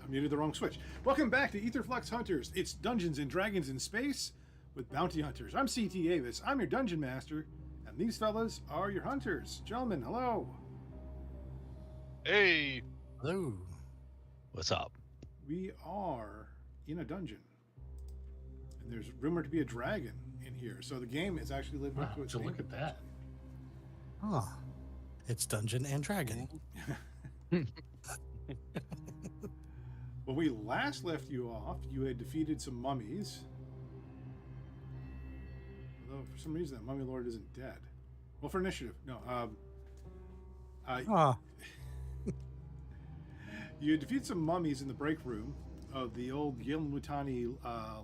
muted the wrong switch. Welcome back to Etherflux Hunters. It's Dungeons and Dragons in space with bounty hunters. I'm CT Avis. I'm your dungeon master, and these fellas are your hunters. Gentlemen, hello. Hey. Hello. What's up? We are in a dungeon, and there's rumored to be a dragon in here. So the game is actually living up to its So name. look at that. Oh, it's Dungeon and Dragon. When we last left you off, you had defeated some mummies. Although for some reason that mummy lord isn't dead. Well, for initiative, no. You defeat some mummies in the break room of the old Yelmutani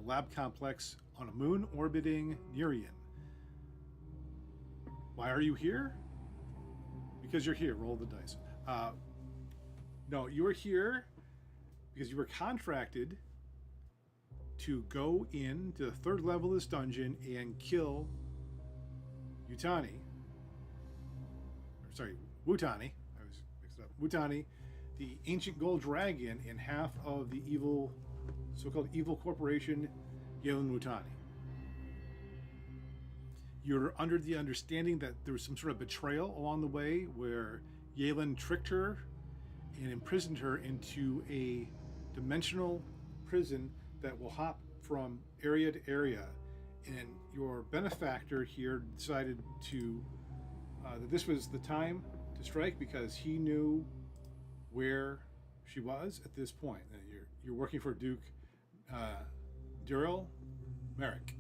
lab complex on a moon orbiting Nerian. Why are you here? Because you're here. Roll the dice. No, you are here because you were contracted to go into the third level of this dungeon and kill Wutani. I was mixed up. Wutani, the ancient gold dragon, and half of the evil, so-called evil corporation, Yelmutani. You're under the understanding that there was some sort of betrayal along the way where Yalen tricked her and imprisoned her into a dimensional prison that will hop from area to area. And your benefactor here decided to that this was the time to strike because he knew where she was at this point. You're working for Duke Durrell Merrick.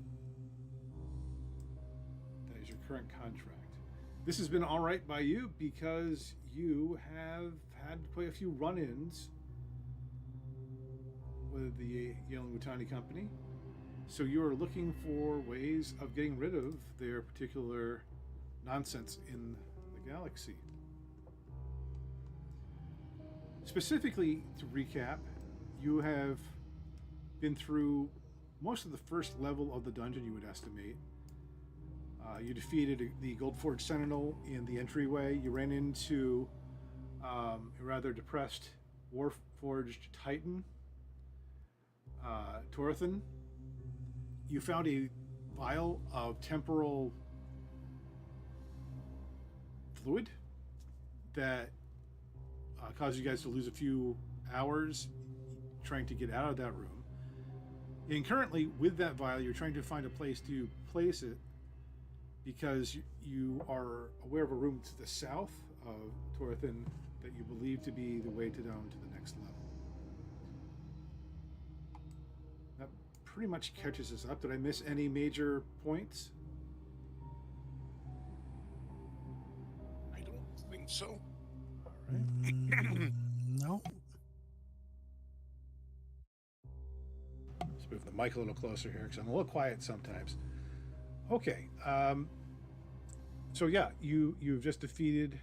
That is your current contract. This has been all right by you because you have had quite a few run-ins with the Yelmutani company. So you are looking for ways of getting rid of their particular nonsense in the galaxy. Specifically, to recap, you have been through most of the first level of the dungeon, you would estimate. You defeated the Goldforge Sentinel in the entryway. You ran into a rather depressed Warforged Titan, Torthan. You found a vial of temporal fluid that caused you guys to lose a few hours trying to get out of that room. And currently, with that vial, you're trying to find a place to place it because you are aware of a room to the south of Torthan that you believe to be the way down to the next level. That pretty much catches us up. Did I miss any major points? I don't think so. All right. No. Let's move the mic a little closer here because I'm a little quiet sometimes. Okay. So yeah, you've just defeated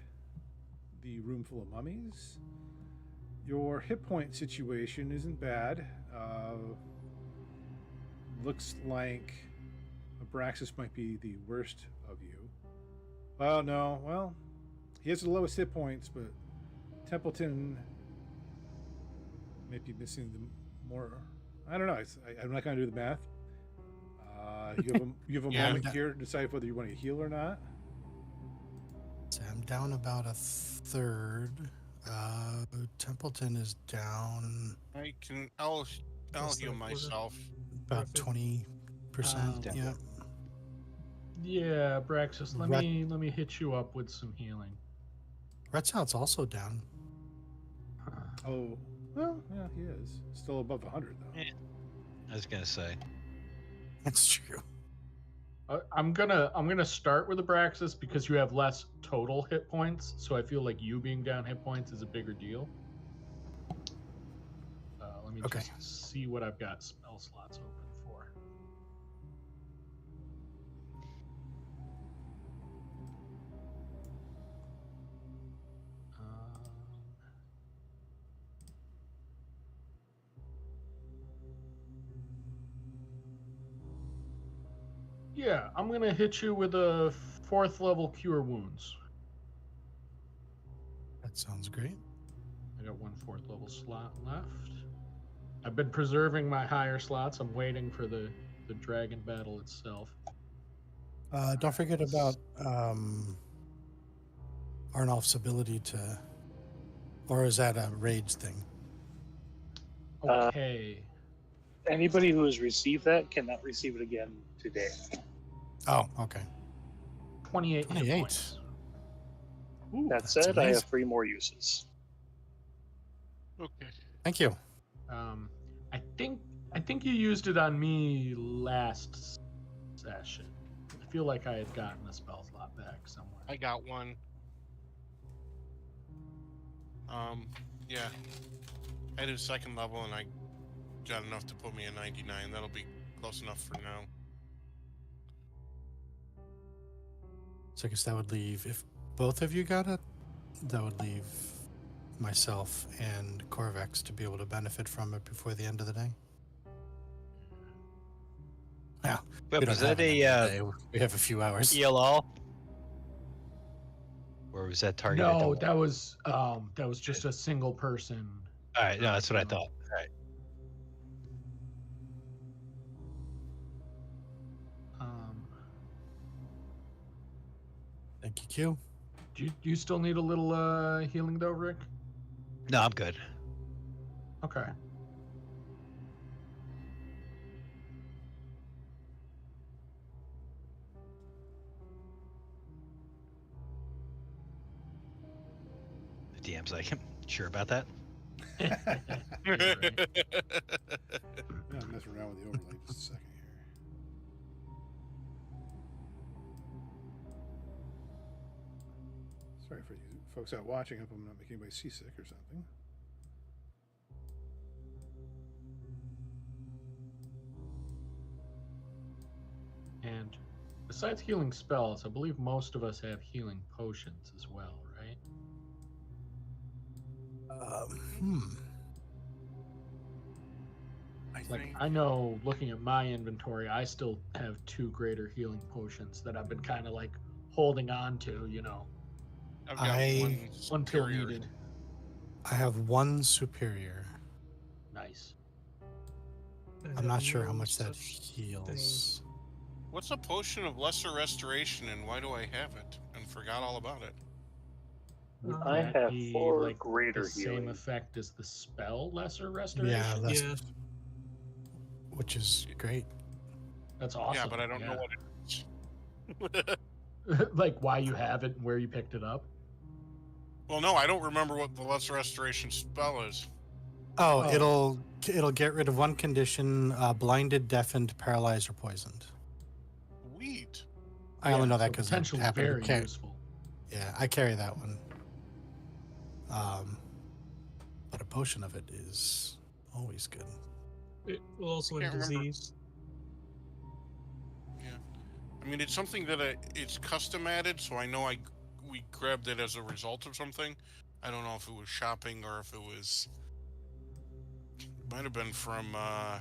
the room full of mummies. Your hit point situation isn't bad. Looks like Abraxas might be the worst of you. Well, no. Well, he has the lowest hit points, but Templeton might be missing the more. I don't know. I'm not going to do the math. You have a moment here to decide whether you want to heal or not. So I'm down about a third. Templeton is down I'll heal myself. about 20%. Yeah. Yeah, Braxis, let me hit you up with some healing. Retzout's also down. Oh, well, yeah, he is still above 100 though. Yeah. I was gonna say. That's true. I'm gonna start with Abraxas because you have less total hit points, so I feel like you being down hit points is a bigger deal. Let me just see what I've got spell slots open for. Yeah, I'm gonna hit you with a 4th level Cure Wounds. That sounds great. I got one 4th level slot left. I've been preserving my higher slots. I'm waiting for the dragon battle itself. Don't forget about Arnulf's ability to, or is that a rage thing? Okay. Anybody who has received that cannot receive it again today. Oh, okay. 28 hit 28. points. Ooh, That That's said, I amazing. have 3 more uses. Okay. Thank you. I think you used it on me last session. I feel like I had gotten a spell slot back somewhere. I got one. Yeah. I did 2nd level and I got enough to put me at 99. That'll be close enough for now. So I guess that would leave, if both of you got it, that would leave myself and Corvex to be able to benefit from it before the end of the day. Yeah. But was that an end of the a day. We have a few hours. heal all? Or was that targeted? No, to that was just a single person. All right, no, that's what I thought. All right. Thank you, Q. Do you still need a little healing though, Rick? No, I'm good. Okay. The DM's like, sure about that? Right. Yeah, I'm messing around with the overlay just a second here. Sorry for you folks out watching. I hope I'm not making anybody seasick or something. And besides healing spells, I believe most of us have healing potions as well, right? Like, I know looking at my inventory, I still have 2 greater healing potions that I've been kind of like holding on to, you know, I've got I- one until superior. needed. I have one superior. Nice. I'm not sure how much that heals. What's a potion of lesser restoration and why do I have it? And forgot all about it. Would I that have be, 4 like, greater the same healing. effect as the spell lesser restoration? Yeah, that's Yeah. which is great. That's awesome. Yeah, but I don't know what it is. Like why you have it and where you picked it up. Well, no, I don't remember what the lesser restoration spell is. Oh, Oh. it'll get rid of one condition: blinded, deafened, paralyzed, or poisoned. Sweet. I only know so that because I potentially happen very to carry. useful. Yeah, I carry that one. But a potion of it is always good. It will also Can't end remember. disease. Yeah. I mean, it's something that it's custom added, so I know we grabbed it as a result of something. I don't know if it was shopping or if it was. It might have been from. Oh,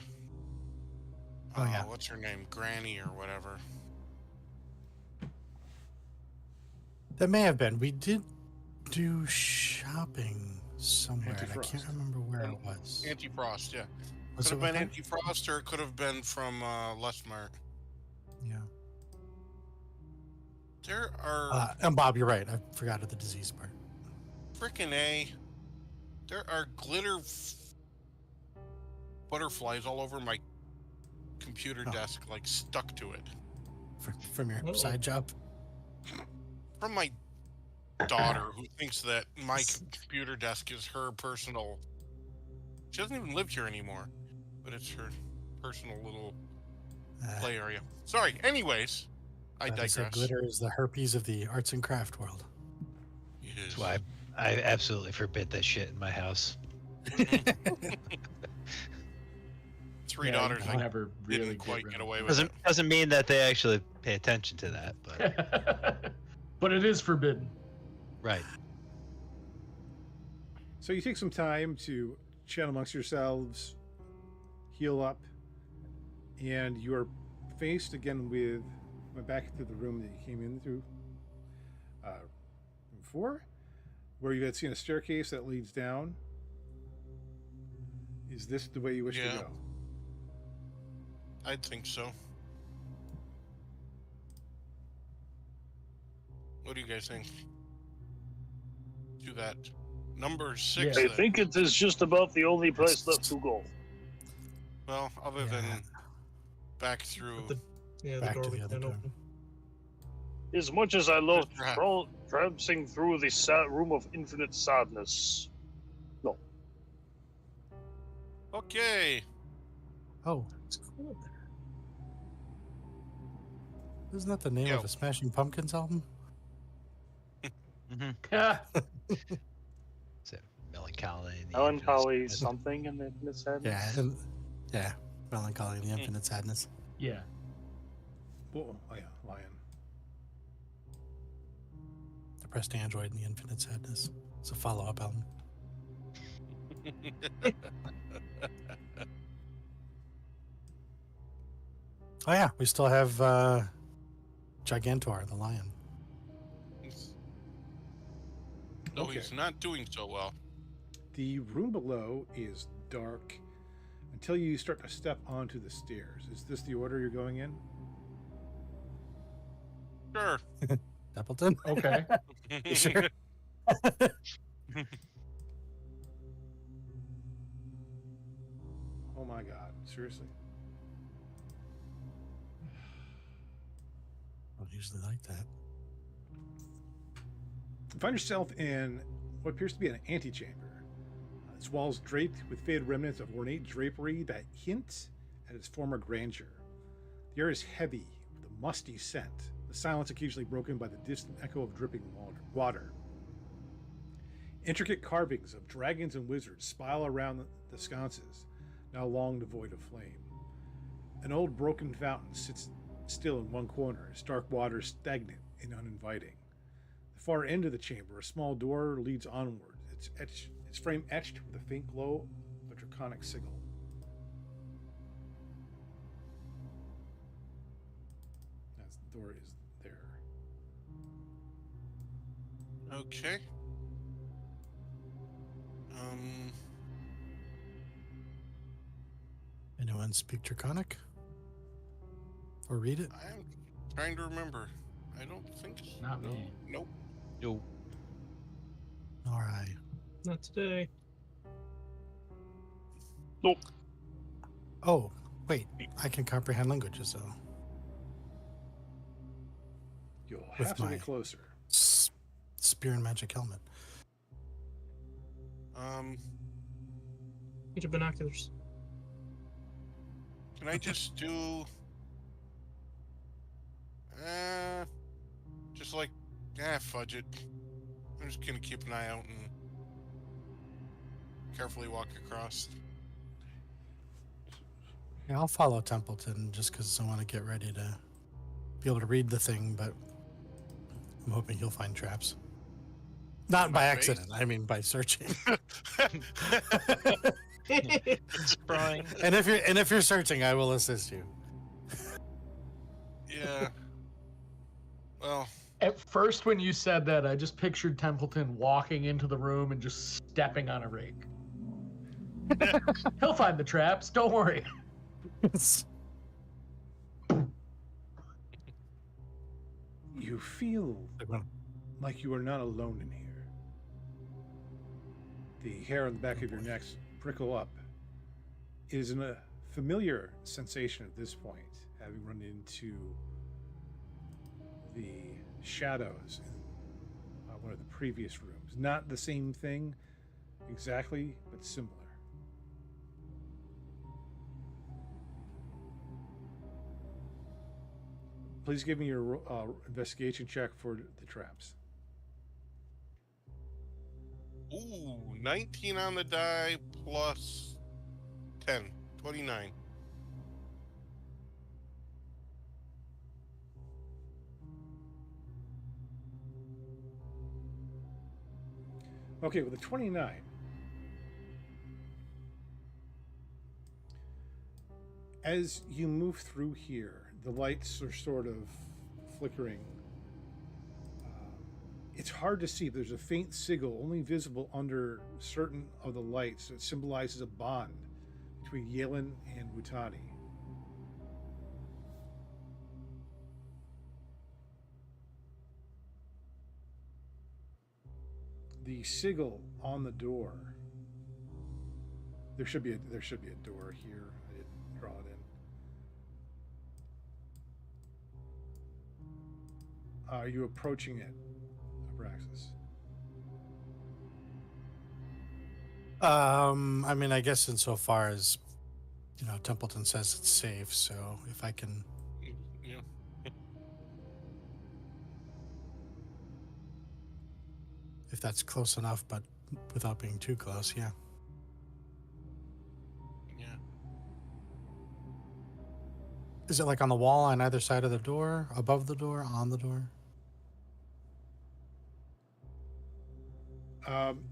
yeah. What's her name? Granny or whatever. That may have been. We did do shopping somewhere, and I Anti-frost. can't remember where it was. Anti-Frost, yeah. Was Could it have been with Anti-Frost or it could have been from Lesmart. that? Yeah. There are And Bob, you're right. I forgot the disease part. frickin' A. There are glitter butterflies all over my computer Oh. desk, like stuck to it. From your Uh-oh. side job. From my daughter, who thinks that my computer desk is her personal. She doesn't even live here anymore, but it's her personal little play area. Sorry. Anyways, I That is, digress. glitter is the herpes of the arts and craft world. Yes. That's why I absolutely forbid that shit in my house. Three Yeah, daughters. you I never really didn't quite rid get of away with Doesn't it. doesn't mean that they actually pay attention to that, but it. But it is forbidden. right. So you take some time to chat amongst yourselves, heal up, and you are faced again with went back into the room that you came in through room 4, where you had seen a staircase that leads down, Is this the way you wish to Yeah. go? I think so. What do you guys think? Do that. Number 6. Yeah. I Then. think it is just about the only place left to go. Well, other than back through. The Back door to we the other can't door. open. As much as I love Right. tramping through the room of infinite sadness. No. Okay. Oh, It's cool there. isn't that the name Yeah. of a Smashing Pumpkins album? Mm-hmm. Yeah. So melancholy. The Melancholy Infinite- something in the infinite sadness. Yeah, Melancholy and the Infinite Sadness. Yeah. Oh, yeah, Lion. Depressed Android and the Infinite Sadness. It's a follow-up album. Oh yeah, we still have Gigantor, the lion. No, Okay. he's not doing so well. The room below is dark until you start to step onto the stairs. Is this the order you're going in? Sure. Templeton? Okay. Sure. Oh my god, seriously? I don't usually like that. You find yourself in what appears to be an antechamber. Its walls draped with faded remnants of ornate drapery that hint at its former grandeur. The air is heavy with a musty scent, the silence occasionally broken by the distant echo of dripping water. Intricate carvings of dragons and wizards spile around the sconces, now long devoid of flame. An old broken fountain sits still in one corner, its dark water stagnant and uninviting. The far end of the chamber, a small door leads onward, its frame etched with a faint glow of a draconic sigil. As the door is there. Okay. Anyone speak Draconic? Or read it? I'm trying to remember. I don't think so. Not No. me. Nope. No. All right. Not today. Nope. Oh, wait. I can comprehend languages, though. You'll With have to my- get closer. Spear and magic helmet. Get your binoculars. Can I just do just like fudge it. I'm just gonna keep an eye out and carefully walk across. Yeah, I'll follow Templeton just because I want to get ready to be able to read the thing, but I'm hoping he'll find traps. Not by My accident. I mean by searching. Sprawling. and if you're searching, I will assist you. Yeah. Well, At first, when you said that, I just pictured Templeton walking into the room and just stepping on a rake. He'll find the traps. Don't worry. You feel like you are not alone in here. The hair on the back of your neck prickle up. It is a familiar sensation at this point, having run into the shadows in one of the previous rooms. Not the same thing exactly, but similar. Please give me your investigation check for the traps. ooh, 19 on the die plus 10, 29. Okay, with a 29. As you move through here, the lights are sort of flickering. It's hard to see. There's a faint sigil only visible under certain of the lights that symbolizes a bond between Yalen and Wutani. The sigil on the door. There should be a door here. I didn't draw it in. Are you approaching it, Abraxas? I mean, I guess insofar as, Templeton says it's safe, so if I can... Yeah. If that's close enough, but without being too close, yeah. Yeah. Is it like on the wall on either side of the door, above the door, on the door?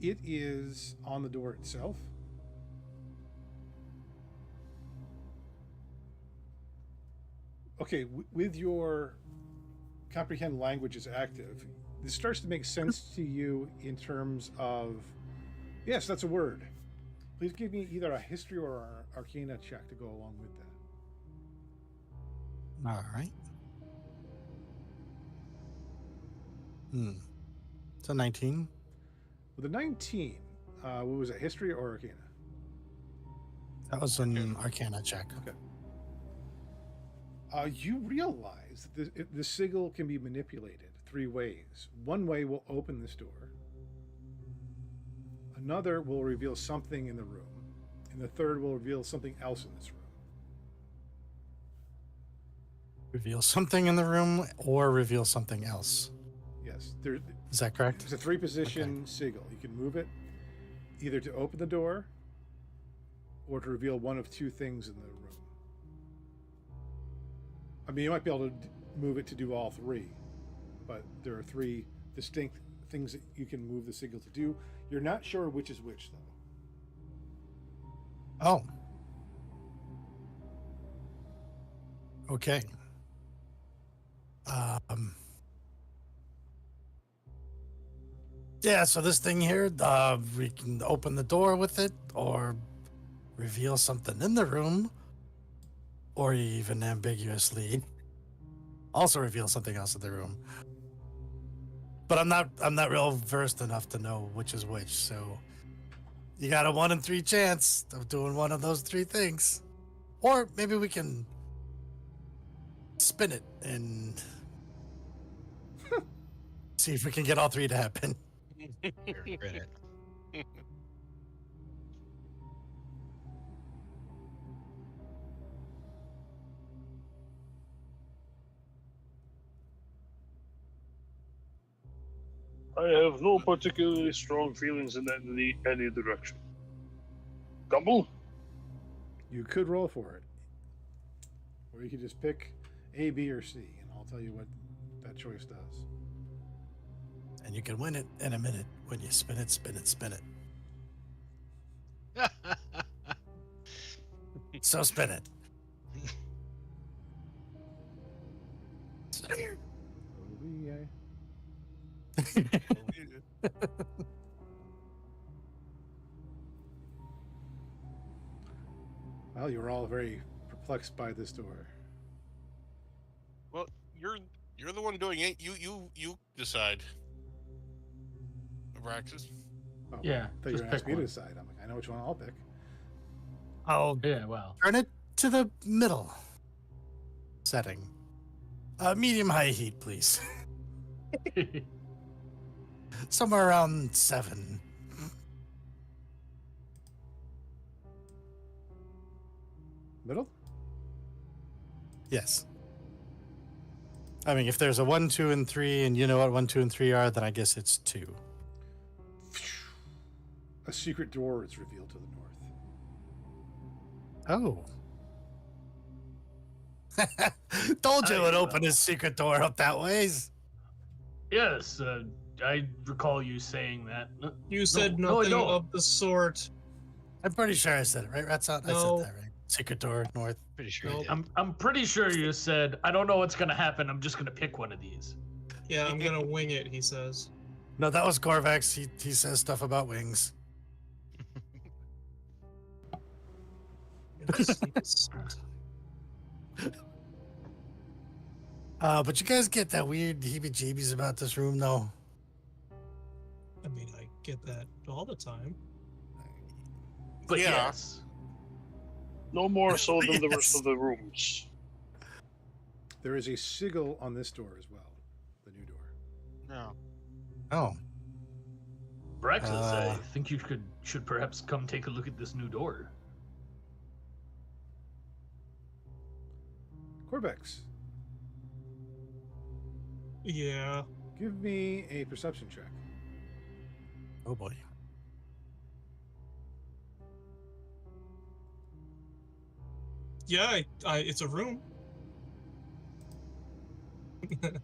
It is on the door itself. Okay, with your comprehend language is active, this starts to make sense to you in terms of, yes, that's a word. Please give me either a history or an arcana check to go along with that. All right. It's a 19. With a 19, what was it, history or arcana? That was an arcana check. Okay. You realize that the sigil can be manipulated 3 ways. One way will open this door. Another will reveal something in the room. And the third will reveal something else in this room. Reveal something in the room or reveal something else. Yes. Is that correct? It's a 3-position sigil. You can move it either to open the door or to reveal one of 2 things in the room. I mean, you might be able to move it to do all 3, but there are 3 distinct things that you can move the sigil to do. You're not sure which is which, though. Oh. Okay. Yeah, so this thing here, we can open the door with it or reveal something in the room, or even ambiguously also reveal something else in the room. But I'm not real versed enough to know which is which, so you got a 1 in 3 chance of doing one of those 3 things. Or maybe we can spin it and see if we can get all 3 to happen. Regret it. I have no particularly strong feelings in any direction. Gumble? You could roll for it. Or you could just pick A, B, or C, and I'll tell you what that choice does. And you can win it in a minute when you spin it, spin it, spin it. So spin it. Well, you were all very perplexed by this door. Well, you're the one doing it. You decide. Abraxas. Oh, Yeah, I thought you just were pick asking me to one. decide. I'm like, I know which one I'll pick. I'll Yeah, well. turn it to the middle setting. Medium high heat, please. Somewhere around 7. Middle? Yes. I mean, if there's a 1, 2, and 3, and you know what 1, 2, and 3 are, then I guess it's 2. A secret door is revealed to the north. Oh. Told you it would open his secret door up that ways. Yes, I recall you saying that. You said no, I nothing don't. of the sort. I'm pretty sure I said it, right? That's out. I No. said that, right? Secret door north. Pretty sure. Nope. You did. I'm pretty sure you said, I don't know what's gonna happen, I'm just gonna pick one of these. Yeah, I'm gonna wing it, he says. No, that was Corvax. He says stuff about wings. But you guys get that weird heebie-jeebies about this room, though. I mean, I get that all the time. But Yeah. yes. No more so than the rest Yes. of the rooms. There is a sigil on this door as well, the new door. No. Oh, Braxis, I Uh. think you should perhaps come take a look at this new door. Corbex, Yeah. give me a perception check. oh boy. Yeah, it's a room.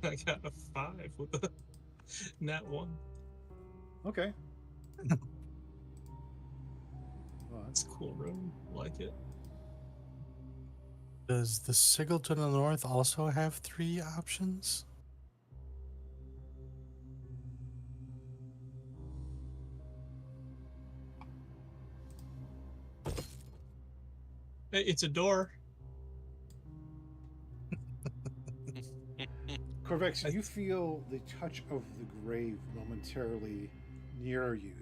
I got a 5 with a nat 1. Okay. Well, It's a cool room. I like it. Does the sigil to the north also have 3 options? Hey, it's a door. Corvex, you feel the touch of the grave momentarily near you,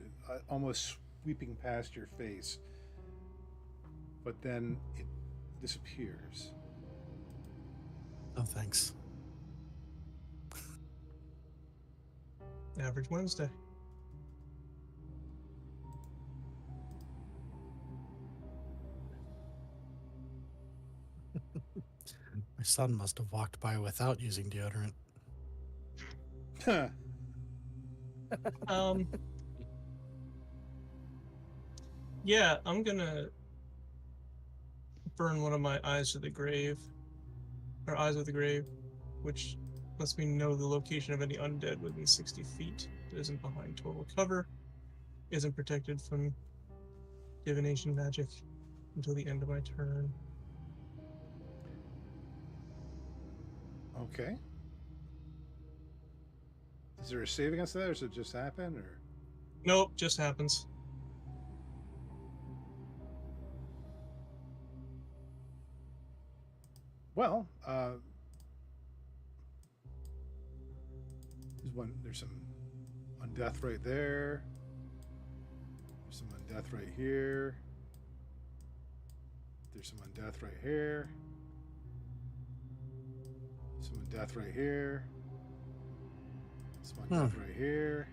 almost sweeping past your face, but then it disappears. Oh, thanks. Average Wednesday. My son must have walked by without using deodorant. Yeah, I'm gonna burn one of my eyes to the grave, or eyes of the grave, which lets me know the location of any undead within 60 feet that isn't behind total cover, isn't protected from divination magic until the end of my turn. Okay. Is there a save against that, or does it just happen? Or Nope, just happens. well, there's some undeath right there. There's some undeath right here. There's some undeath right here. Some undeath right here. Some undeath right here.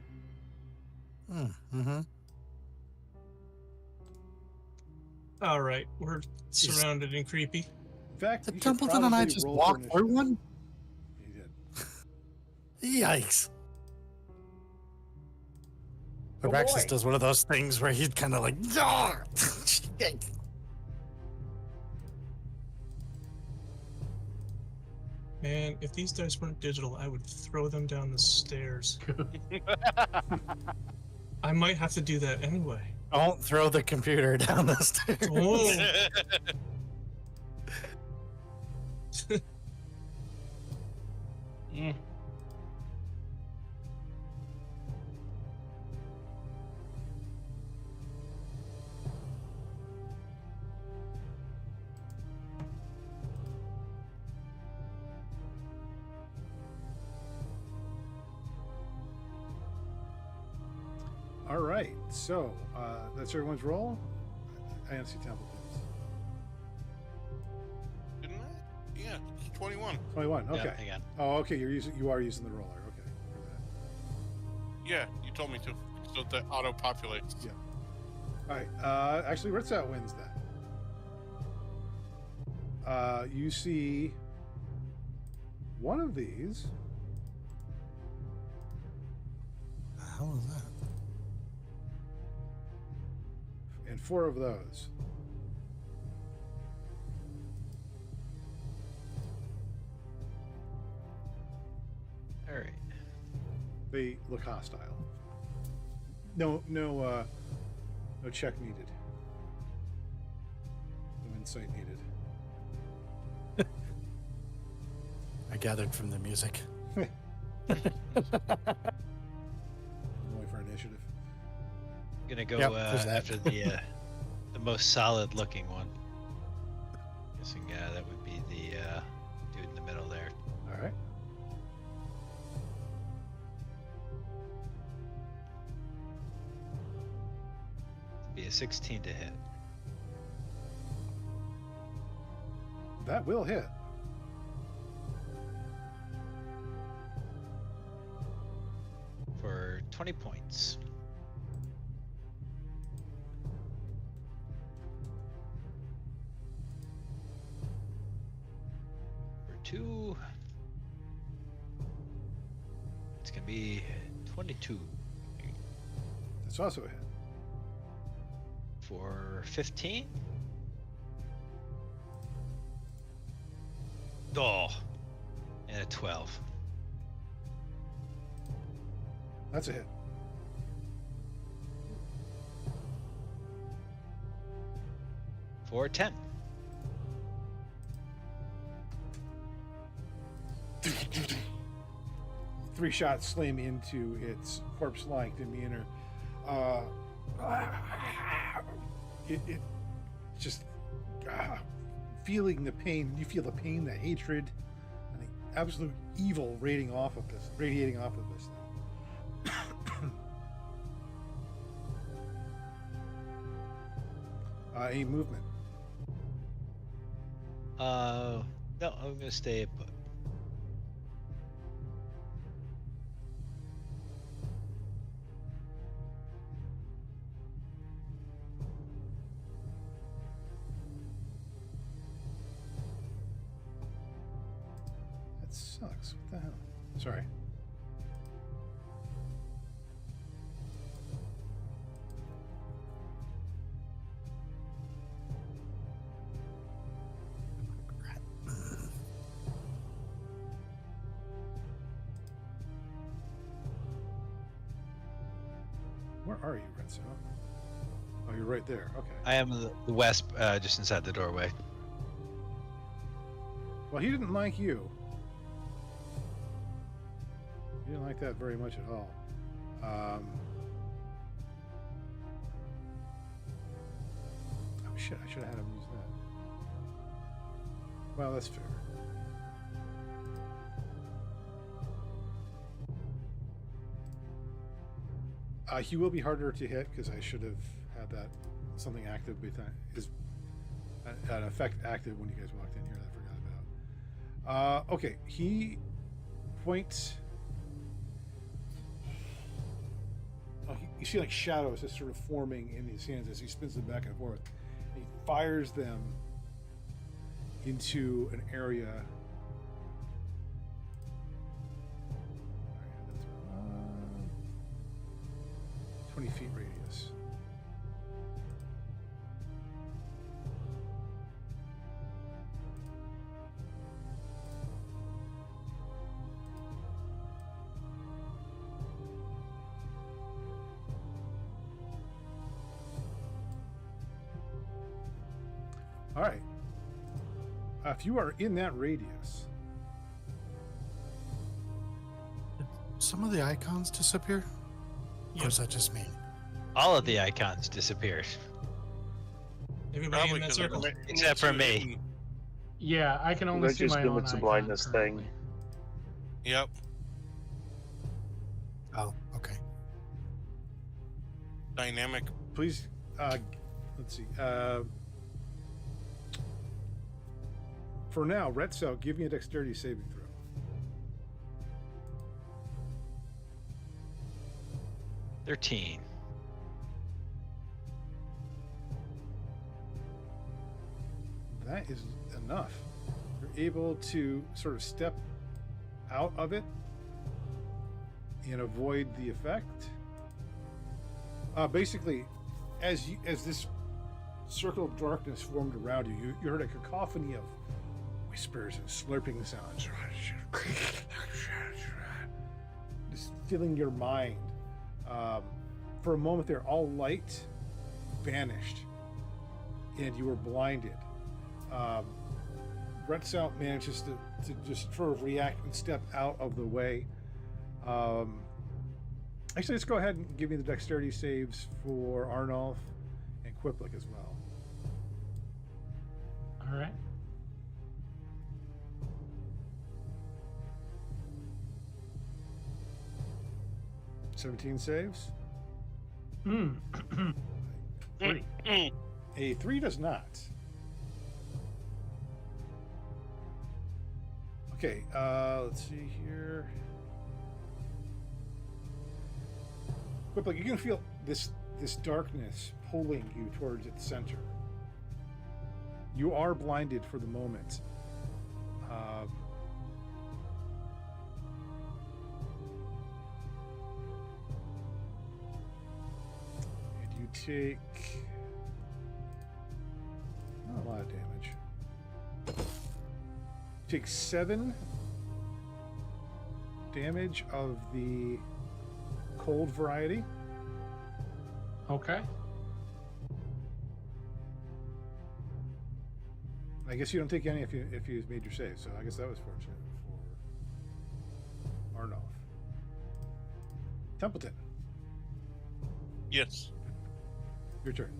Mm-hmm. All right, we're surrounded and creepy. In fact, Did you should Templeton and I probably just roll walk for through initiative. one? You did. Yikes. Oh, Araxis boy. does one of those things where he's kind of like, "Ah!" Man, if these dice weren't digital, I would throw them down the stairs. I might have to do that anyway. Don't throw the computer down the stairs. Oh, All right, so that's everyone's roll. I don't see Templeton's. Didn't I? Yeah, it's 21. 21. Okay. Yeah, hang on. Oh, okay. You are using the roller. Okay. For that. Yeah, you told me to. So that auto populates. Yeah. All right. Actually, Ritzat wins that. You see one of these. How was that? And 4 of those. All right. They look hostile. No check needed. No insight needed. I gathered from the music. Only for initiative. I'm gonna go Yep, there's that. after the most solid looking one. Guessing that would be the dude in the middle there. All right. Be a 16 to hit. That will hit. For 20 points. For 2. It's gonna be 22. That's also a hit. For 15. Oh, and a 12. That's a hit. For 10. Three shots slam into its corpse-like demeanor. It just feeling the pain. You feel the pain, the hatred, and the absolute evil radiating off of this thing. Any movement? No, I'm gonna stay put. That sucks. What the hell? Sorry. Where are you, Red Cell? Oh, you're right there. Okay. I am the west, just inside the doorway. Well, he didn't like you. He didn't like that very much at all. Oh shit, I should have had him use that. Well, that's fair. He will be harder to hit because I should have had that something active behind his an effect active when you guys walked in here that I forgot about. Okay, he points. Oh, you see like shadows just sort of forming in his hands as he spins them back and forth. He fires them into an area. 20 feet radius. All right. If you are in that radius, Did some of the icons disappear? Or is that just me? All of the icons disappeared, Everybody Probably in that 'cause circle. except for me. Yeah, I can only Let's see just my give own it's a icon blindness currently. thing. Yep. Oh, okay. Dynamic. please, let's see. For now, Retzel, give me a dexterity saving throw. $13. That is enough. You're able to sort of step out of it and avoid the effect. Basically, as this circle of darkness formed around you, you heard a cacophony of whispers and slurping sounds. Just filling your mind. For a moment there, all light vanished and you were blinded. Retzel manages to just sort of react and step out of the way. Actually, let's go ahead and give me the dexterity saves for Arnulf and Quiplik as well. All right. 17 saves. Hmm. 3. A 3 does not. Okay, let's see here. But like, you're gonna feel this darkness pulling you towards its center. You are blinded for the moment. And you take not a lot of damage. Take 7 damage of the cold variety. Okay. I guess you don't take any if you made your save, so I guess that was fortunate for Arnolf. Templeton, Yes. your turn.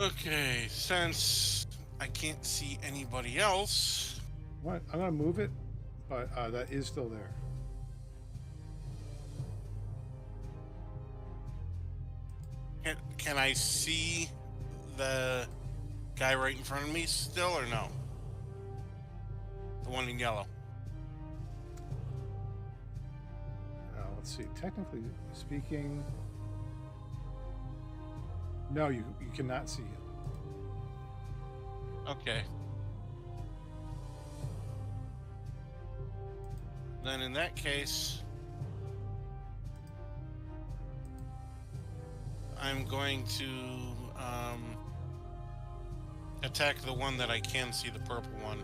Okay, since I can't see anybody else, What? I'm gonna move it, but that is still there. can I see the guy right in front of me still, or no? The one in yellow. Let's see. Technically speaking, no, you cannot see him. Okay. Then in that case, I'm going to attack the one that I can see, the purple one.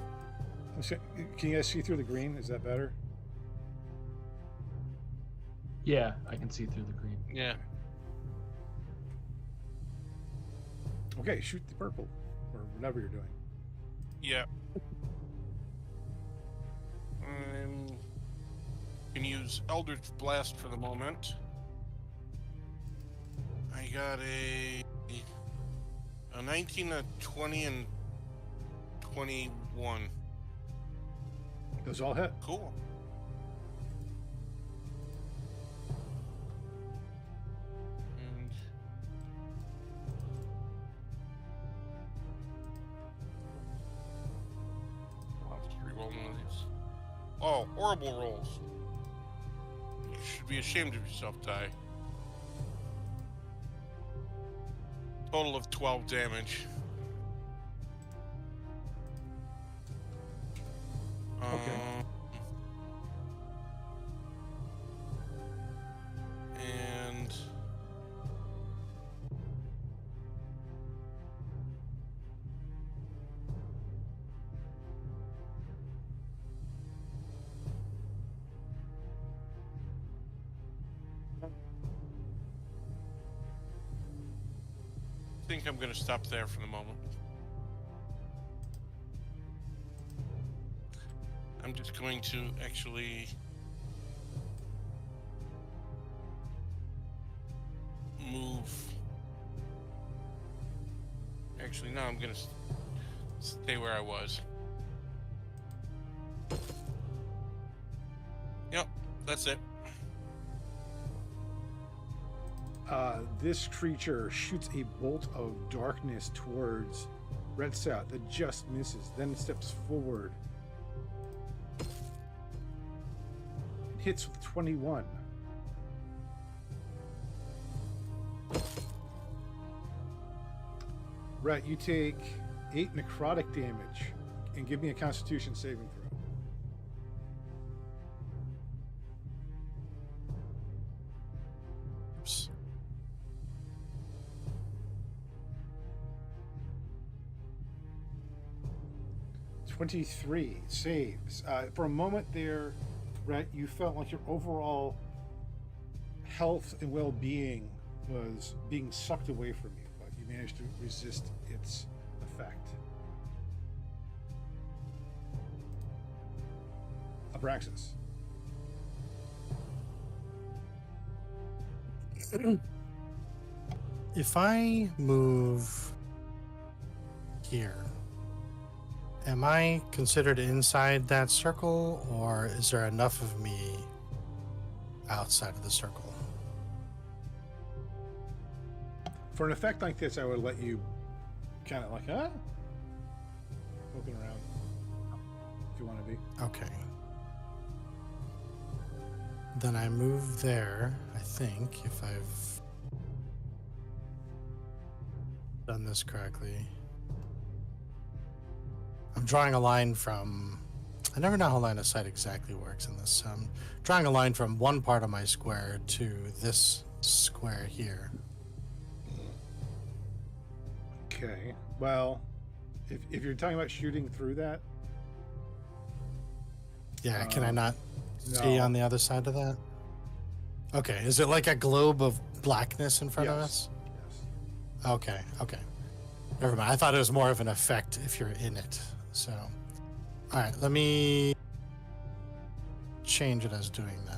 Can you guys see through the green? Is that better? Yeah, I can see through the green. Yeah. Okay, shoot the purple, or whatever you're doing. Yeah. Can use Eldritch Blast for the moment. I got a 19, a 20, and 21. Those all hit. Cool. And I'll have to re-roll one of these. Oh, horrible rolls. You should be ashamed of yourself, Ty. Total of 12 damage. Okay. And I think I'm going to stop there for the moment. I'm just going to actually move. Actually, no, I'm going to stay where I was. Yep, that's it. This creature shoots a bolt of darkness towards Red Scout that just misses, then steps forward. Hits with 21. Right, you take 8 necrotic damage and give me a Constitution saving throw. Oops. .23 saves. For a moment there, Rhett, you felt like your overall health and well-being was being sucked away from you, but you managed to resist its effect. Abraxas. If I move here, am I considered inside that circle, or is there enough of me outside of the circle? For an effect like this, I would let you kind of like, poking around if you want to be. Okay. Then I move there, I think, if I've done this correctly. I'm drawing a line from... I never know how line of sight exactly works in this. I'm drawing a line from one part of my square to this square here. Okay. Well, if you're talking about shooting through that, Yeah, can I not see no. on the other side of that? Okay, is it like a globe of blackness in front of us? Yes. Okay. Never mind. I thought it was more of an effect if you're in it. So, all right, let me change it as doing then.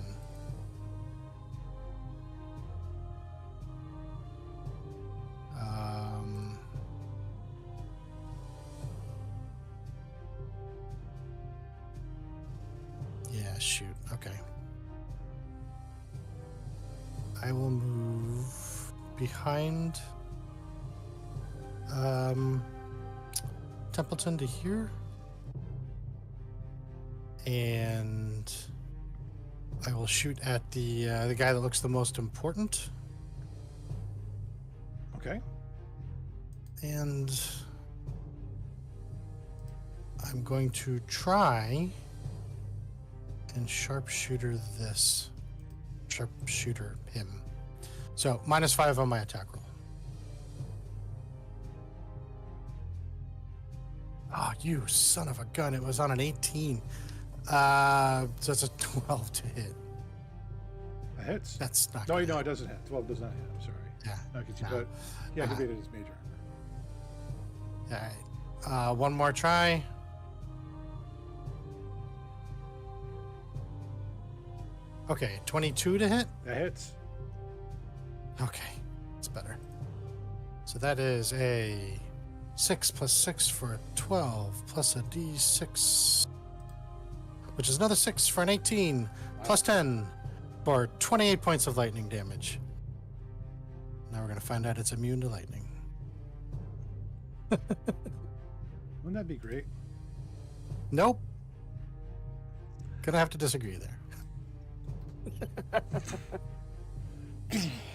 Yeah, shoot. Okay. I will move behind Templeton to here. And I will shoot at the guy that looks the most important. Okay. And I'm going to try and sharpshooter this. Sharpshooter him. So -5 on my attack roll. Oh, you son of a gun. It was on an 18. So it's a 12 to hit. That hits. That's not No, good. no, it doesn't hit. 12 does not hit. I'm sorry. Yeah. No, because you No. put, yeah, you made it as major. All right. One more try. Okay, 22 to hit. That hits. Okay, it's better. So that is a 6 plus 6 for a 12, plus a d6, which is another 6 for an 18, plus 10 for 28 points of lightning damage. Now we're going to find out it's immune to lightning. Wouldn't that be great? Nope. Gonna have to disagree there.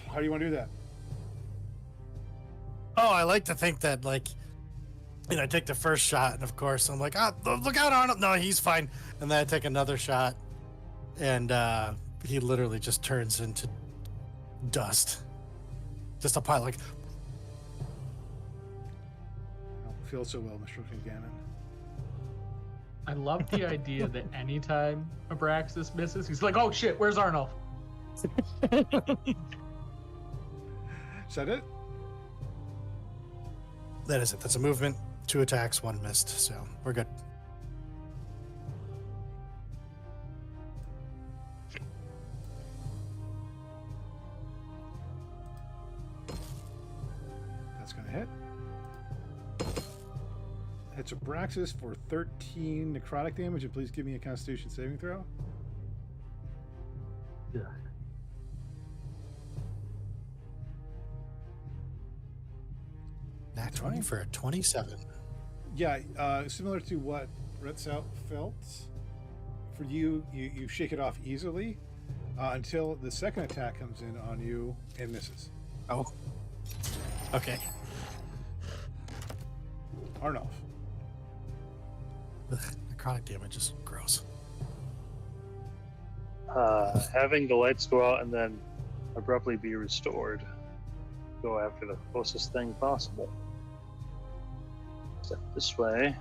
How do you want to do that? Oh, I like to think that, like, I take the first shot, and of course, I'm like, look out, Arnold. No, he's fine. And then I take another shot, and he literally just turns into dust. Just a pile, like, I don't feel so well, Mr. Gannon. I love the idea that anytime Abraxas misses, he's like, "Oh shit, where's Arnold?" Is that it? that is it. That's a movement, 2 attacks, 1 missed. So we're good. That's going to hit. Hits Abraxas for 13 necrotic damage, and please give me a Constitution saving throw. Yeah. Nat 20 for a 27. Yeah, similar to what Retzau felt. For you, you shake it off easily until the second attack comes in on you and misses. Oh. Okay. Arnulf. Ugh, necrotic damage is gross. Having the lights go out and then abruptly be restored. Go after the closest thing possible. Step this way.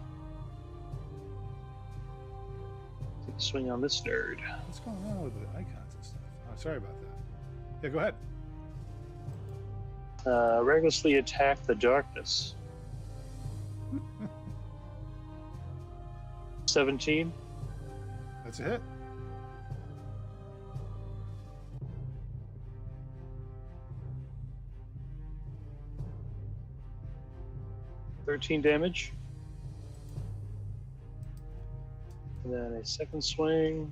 Take a swing on this nerd. What's going on with the icons and stuff? Oh, sorry about that. Yeah, go ahead. Recklessly attack the darkness. 17. That's a hit. $13 damage. And then a second swing.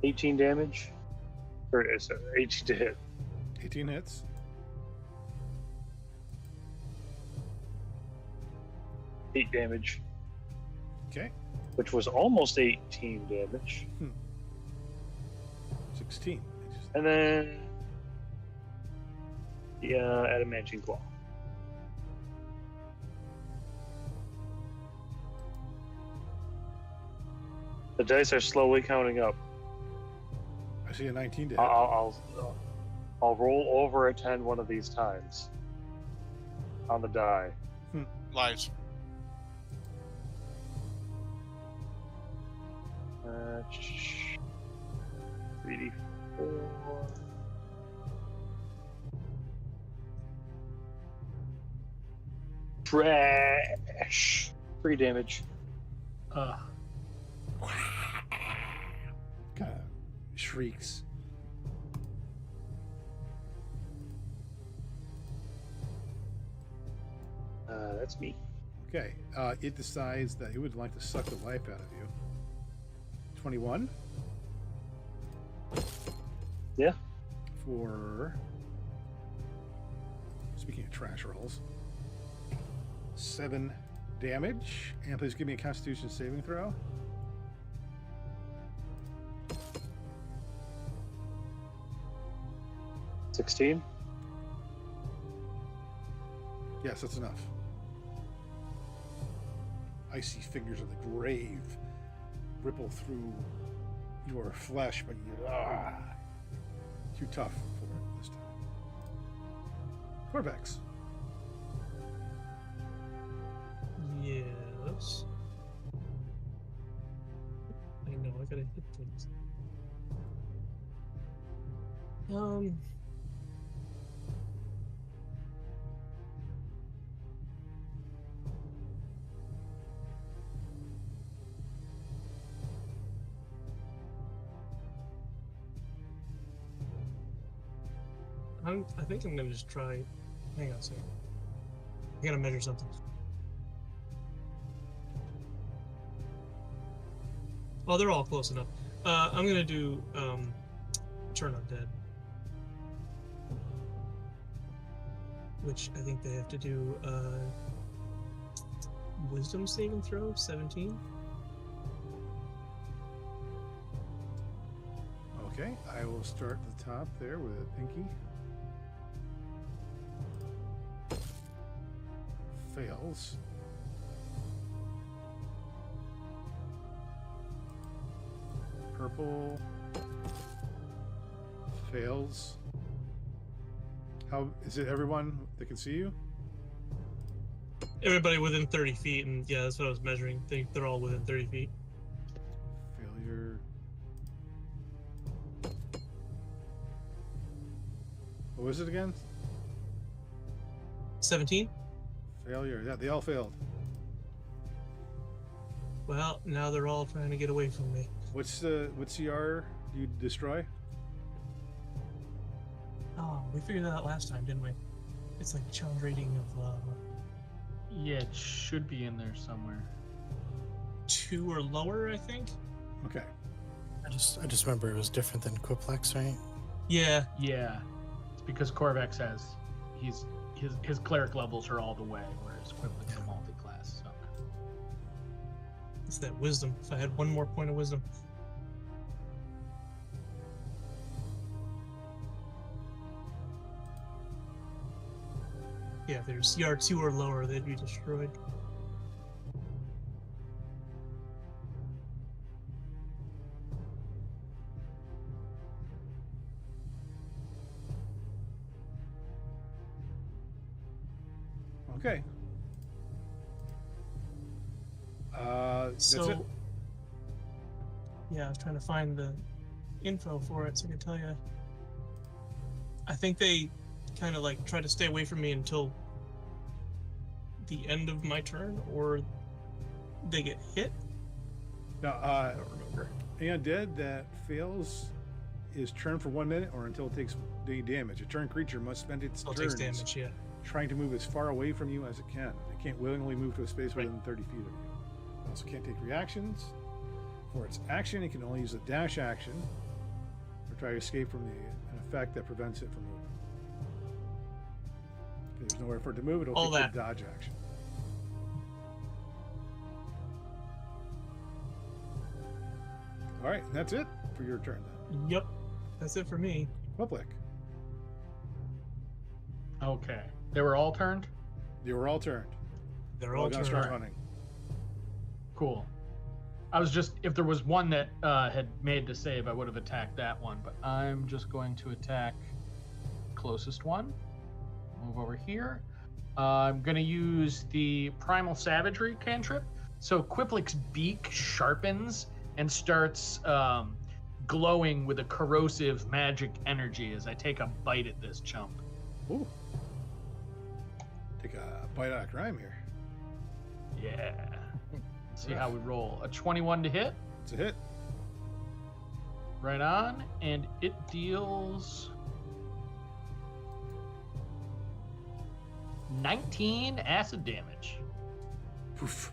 $18 damage. Or is it 18 to hit? 18 hits. Eight damage, Okay. which was almost 18 damage. 16. And then the adamantine claw. The dice are slowly counting up. I see a 19 to hit. I'll roll over a 10 one of these times on the die. Lies. 3d4. Trash. 3 damage. Kind of shrieks. That's me. Okay. It decides that it would like to suck the life out of you. 21. Yeah. For, speaking of trash rolls, 7 damage. And please give me a Constitution saving throw. $16. Yes, that's enough. Icy fingers of the grave ripple through your flesh, but you're too tough for it this time. Corvex. Yes. I know, I gotta hit things. I think I'm gonna just try. Hang on a second. I gotta measure something. Oh, they're all close enough. I'm gonna do Turn Undead, which I think they have to do Wisdom saving throw 17. Okay, I will start at the top there with a pinky. Fails. Purple fails. How is it? Everyone that can see you? Everybody within 30 feet, and yeah, that's what I was measuring. They're all within 30 feet. Failure. What was it again? 17. Failure. Yeah, they all failed. Well, now they're all trying to get away from me. What's CR you destroy? Oh, we figured that out last time, didn't we? It's like challenge rating of Yeah, it should be in there somewhere. 2 or lower, I think. Okay. I just remember it was different than Quiplex, right? Yeah. Yeah, it's because Corvex has his cleric levels are all the way, whereas Quiplex is a multi-class. So. It's that wisdom. If I had one more point of wisdom. Yeah, if they're CR2 or lower, they'd be destroyed. Okay. That's it. So, yeah, I was trying to find the info for it so I could tell you. I think they kind of like try to stay away from me until the end of my turn, or they get hit. Now, I don't remember. and dead that fails is turn for 1 minute or until it takes any damage. A turn creature must spend its Still turns takes damage, yeah. trying to move as far away from you as it can. It can't willingly move to a space within 30 feet of you. It also can't take reactions. For its action, it can only use a dash action. For try to escape from an effect that prevents it from moving. If there's nowhere for it to move, it'll All take that. the dodge action. All right, that's it for your turn then. Yep. That's it for me. Quiplik, Okay. They were all turned? you were all turned. They're We're all gonna turned. start running. Cool. I was just, if there was one that had made the save, I would have attacked that one, but I'm just going to attack closest one. Move over here. I'm going to use the Primal Savagery cantrip. So Quiplik's beak sharpens and starts glowing with a corrosive magic energy as I take a bite at this chump. Ooh. Take a bite out of crime here. Yeah. Let's see how we roll. A 21 to hit. It's a hit. Right on. And it deals 19 acid damage. Poof.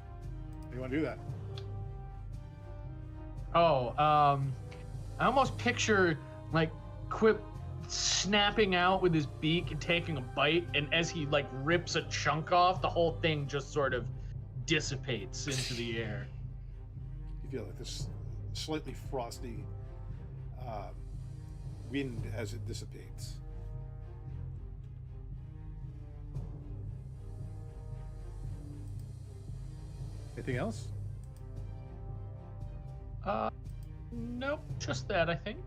How do you want to do that? Oh, I almost picture like Quip snapping out with his beak and taking a bite, and as he like rips a chunk off, the whole thing just sort of dissipates into the air. You feel like this slightly frosty wind as it dissipates. Anything else? Nope, just that, I think.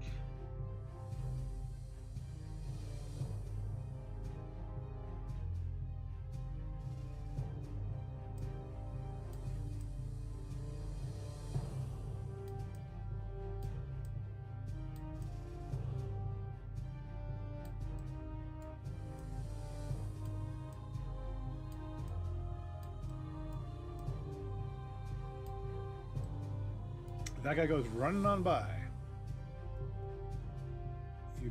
That guy goes running on by. You,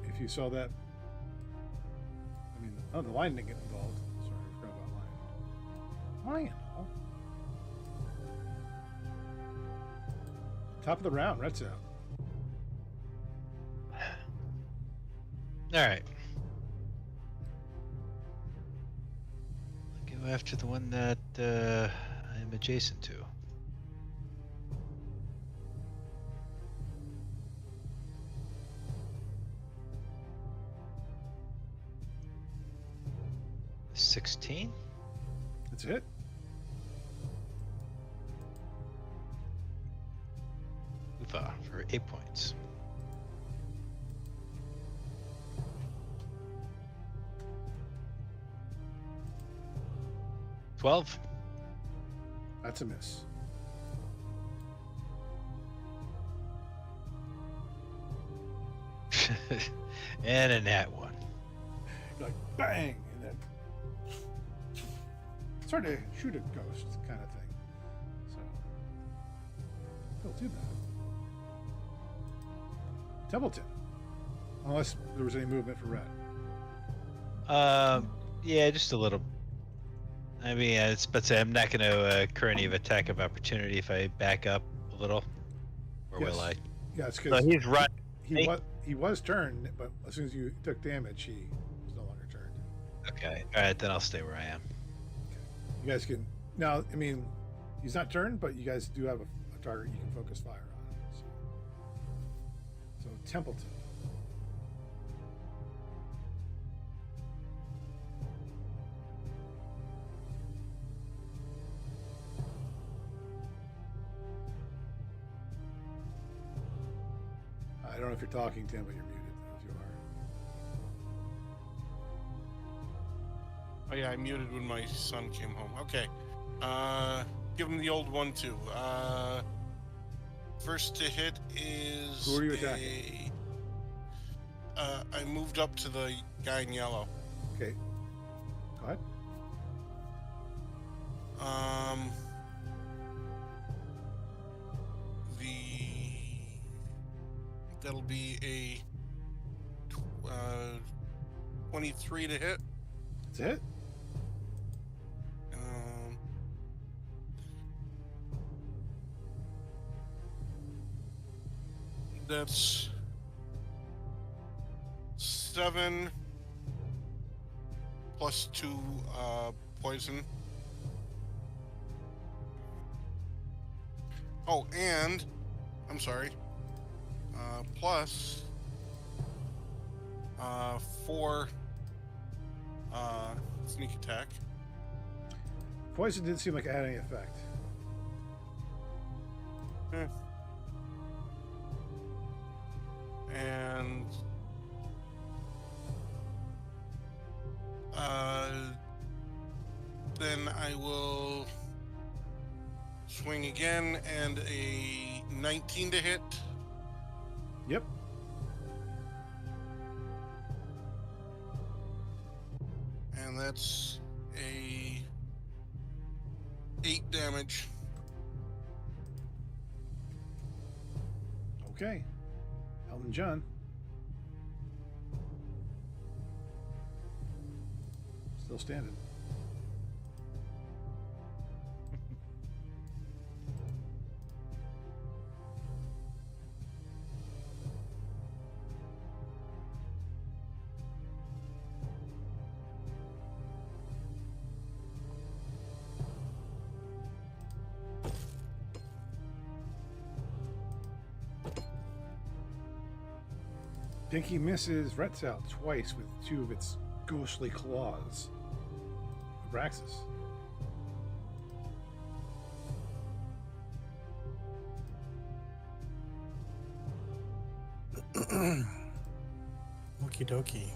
if you saw that, I mean, oh, the lion didn't get involved. Sorry, I forgot about lion. Lion, oh. Top of the round, Red's out. All right. I'll go after the one that I'm adjacent to. $16. That's it. Ufa for 8 points. $12. That's a miss. And a nat 1. You're like bang, and then it's hard to shoot a ghost kind of thing. So don't do that. Templeton, unless there was any movement for Red. Yeah, just a little. I mean, it's but I'm not going to incur any of attack of opportunity if I back up a little, or Yes. will I? Yeah, it's So because he's right. he was turned, but as soon as you took damage, he was no longer turned. Okay. All right, then I'll stay where I am. You guys can now. I mean, he's not turned, but you guys do have a target you can focus fire on. So Templeton. I don't know if you're talking, Tim, but you're muted. As you are. Oh yeah, I muted when my son came home. Okay. Give him the old 1-2. First to hit is. Who are you attacking? I moved up to the guy in yellow. Okay. Go ahead. That'll be a 23 to hit. That's it. That's 7 plus 2 poison. Oh, and I'm sorry. Plus 4 sneak attack. Poison didn't seem like it had any effect. And then I will swing again, and a 19 to hit. Yep. And that's a 8 damage. Okay. Elton John. Still standing. Pinky misses Retzel twice with 2 of its ghostly claws. Abraxas. Okie dokie.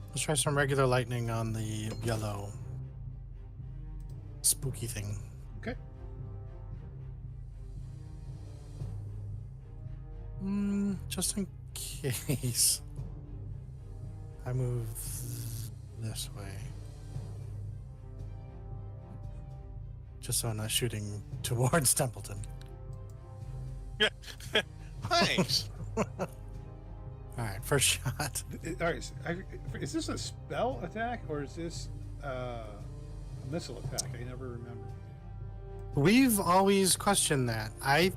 Let's try some regular lightning on the yellow spooky thing. Okay. Just in case. I move this way. Just so I'm not shooting towards Templeton. Yeah. Thanks. Alright, first shot. All right. Is this a spell attack or is this a missile attack? I never remember. We've always questioned that. I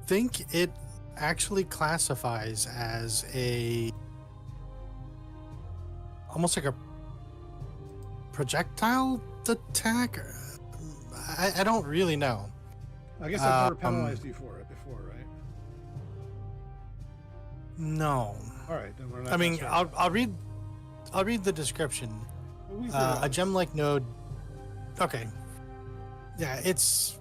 think it actually classifies as a almost like a projectile attack. I don't really know. I guess I've never penalized you for it before, right? No. All right, then we're not. I mean, concerned. I'll read the description. Well, we A gem-like node. Okay. Yeah, it's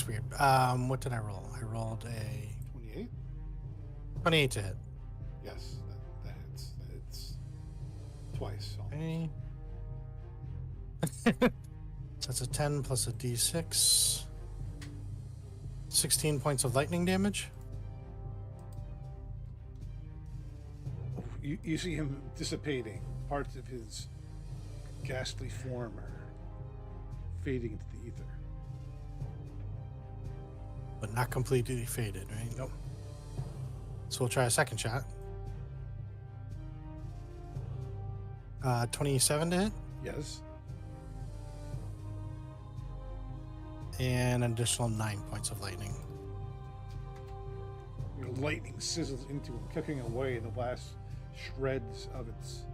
weird. What did I roll? I rolled a 28. 28 to hit. Yes, that hits. That hits twice. So. Okay. So that's a 10 plus a d6. 16 points of lightning damage. You see him dissipating. Parts of his ghastly form are fading into the ether. But not completely faded, right? Nope. So we'll try a second shot. 27 to hit. Yes. And an additional 9 points of lightning. Your lightning sizzles into him, cooking away the last shreds of its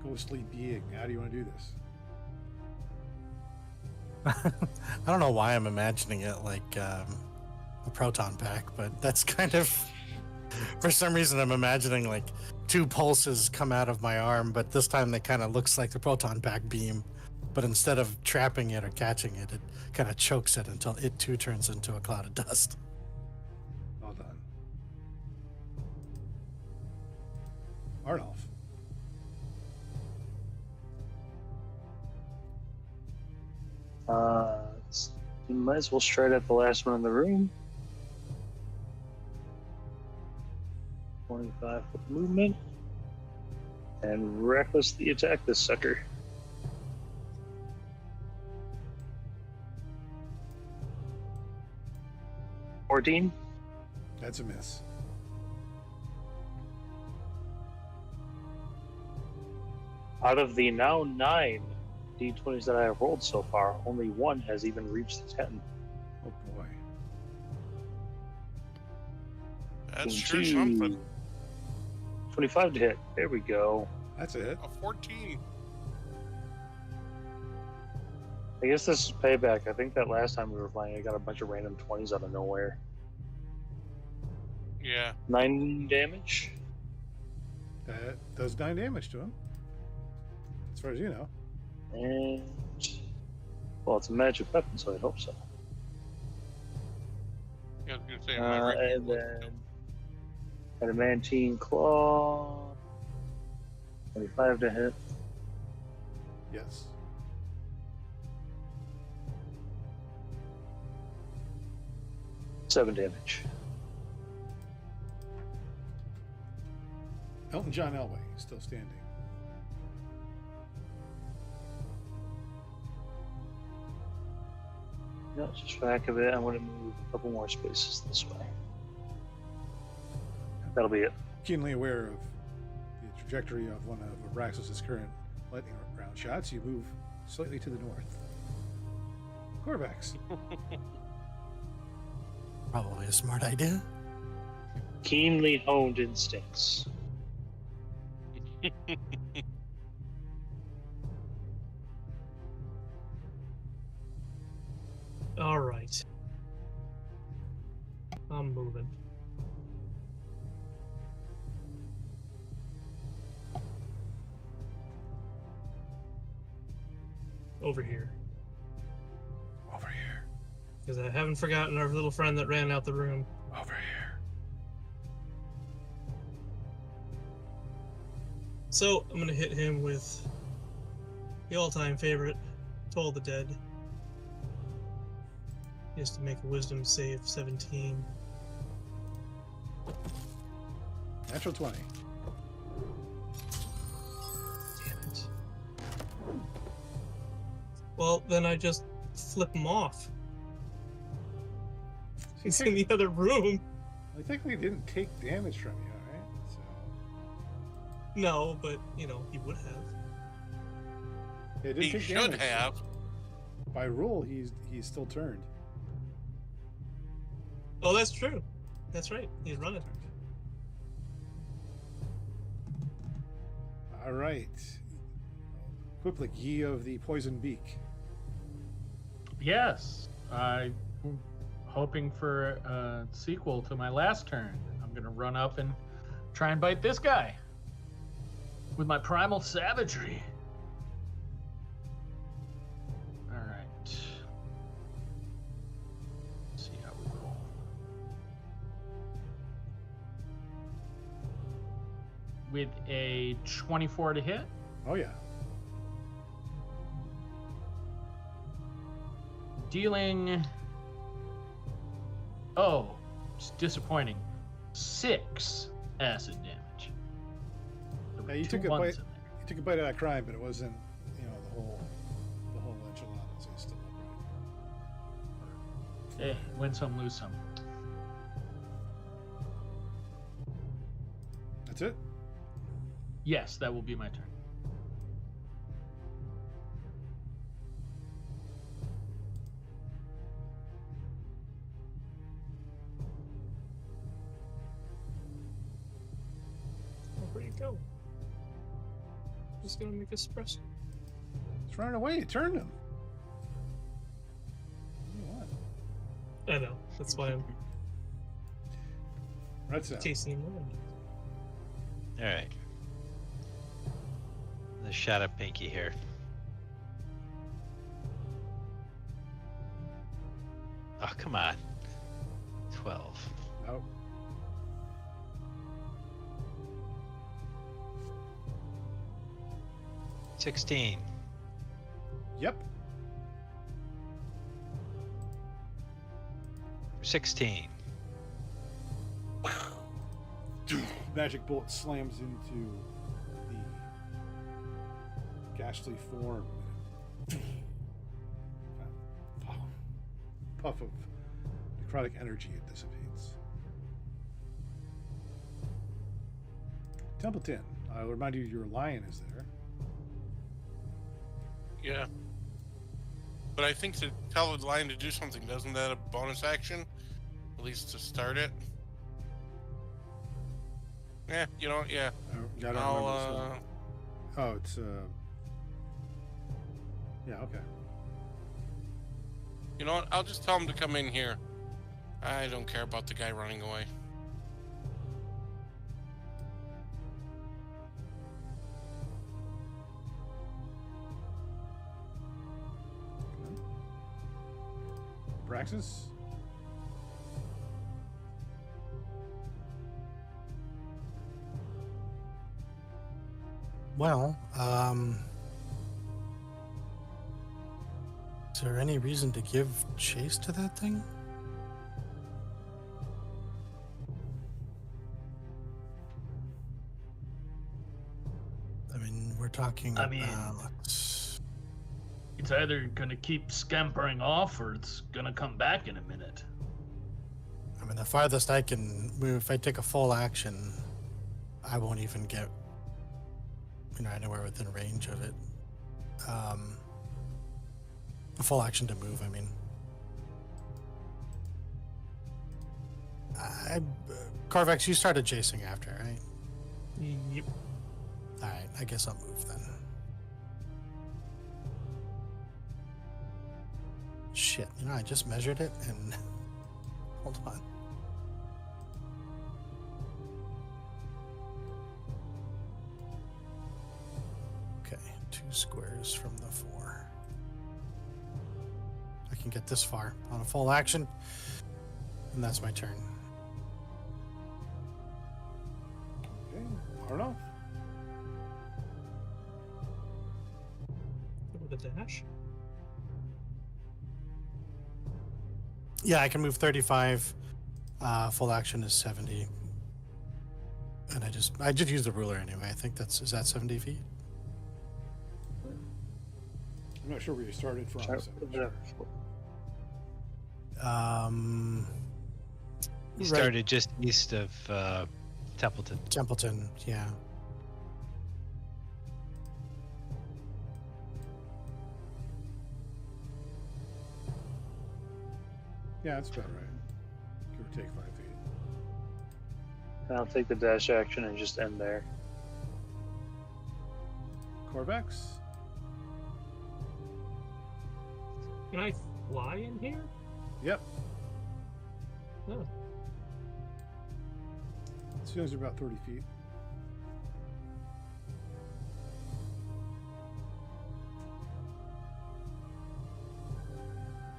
ghostly being. How do you want to do this? I don't know why I'm imagining it like a proton pack, but that's kind of... For some reason, I'm imagining like 2 pulses come out of my arm, but this time they kind of looks like the proton pack beam. But instead of trapping it or catching it, it kind of chokes it until it too turns into a cloud of dust. Well done. Arnulf. You might as well straight at the last one in the room. 25 foot movement. And recklessly attack this sucker. $14. That's a miss. Out of the now 9 d20s that I have rolled so far, only one has even reached the 10. That's sure 22. something. 25 to hit. There we go. That's a hit. A 14. I guess this is payback. I think that last time we were playing, I got a bunch of random 20s out of nowhere. Yeah. 9 damage. That does 9 damage to him. As far as you know. And, well, it's a magic weapon, so I hope so. Yeah, I was gonna say, am I right? And then, adamantine claw. 25 to hit. Yes. Seven damage. Elton John Elway is still standing. No, just for the heck of it, I'm going to move a couple more spaces this way. That'll be it. Keenly aware of the trajectory of one of Abraxas' current lightning round shots, you move slightly to the north. Corvax. Probably a smart idea. Keenly honed instincts. All right. I'm moving. Over here. Over here. Because I haven't forgotten our little friend that ran out the room. Over here. So I'm gonna hit him with the all-time favorite, Toll the Dead. He has to make a wisdom save 17. Natural 20. Damn it. Well, then I just flip him off. He's in the other room. I technically didn't take damage from you, alright? So No, but, you know, he would have. yeah, it didn't He take should damage. have. By rule, he's still turned. Oh, that's true. That's right. He's running. Alright. Quiplik, ye of the poison beak. Yes, I'm hoping for a sequel to my last turn. I'm gonna run up and try and bite this guy with my primal savagery. All right. Let's see how we roll. With a 24 to hit. Oh yeah. Dealing. Oh, it's disappointing. 6 acid damage. There were Yeah, you two took a ones bite. in there. You took a bite of that crime, but it wasn't, you know, the whole enchilada. So it's still upright. Hey, win some, lose some. That's it. Yes, that will be my turn. Where'd he go? He's gonna make espresso. It's running away. You turned him. What do you want? I know. That's why I'm Right sound. chasing him around. Alright. The shot of Pinky here. Oh, come on. 12. Nope. $16. Yep. 16. Magic bolt slams into the ghastly form. Puff of necrotic energy it dissipates. Templeton, I'll remind you your lion is there. Yeah. But I think to tell the lion to do something, doesn't that a bonus action? At least to start it? Yeah, you know what? Yeah. I don't remember the song. Oh, it's yeah, okay. You know what? I'll just tell him to come in here. I don't care about the guy running away. Praxis? Well, is there any reason to give chase to that thing? I mean, we're talking I mean- about... It's either gonna keep scampering off or it's gonna come back in a minute. I mean, the farthest I can move, if I take a full action, I won't even get, anywhere within range of it. A full action to move, I mean. Carvex, you started chasing after, right? Yep. Alright, I guess I'll move then. Shit, I just measured it and... Hold on. Okay, 2 squares from the 4. I can get this far on a full action, and that's my turn. Okay, Arno? With a dash. Yeah, I can move 35. Full action is 70. And I just use the ruler anyway. I think is that 70 feet? I'm not sure where you started from. Sure. So I'm not sure. You Right. started just east of Templeton. Templeton, yeah. Yeah, that's about right. Give or take 5 feet. I'll take the dash action and just end there. Corvex? Can I fly in here? Yep. No. As soon as you're about 30 feet.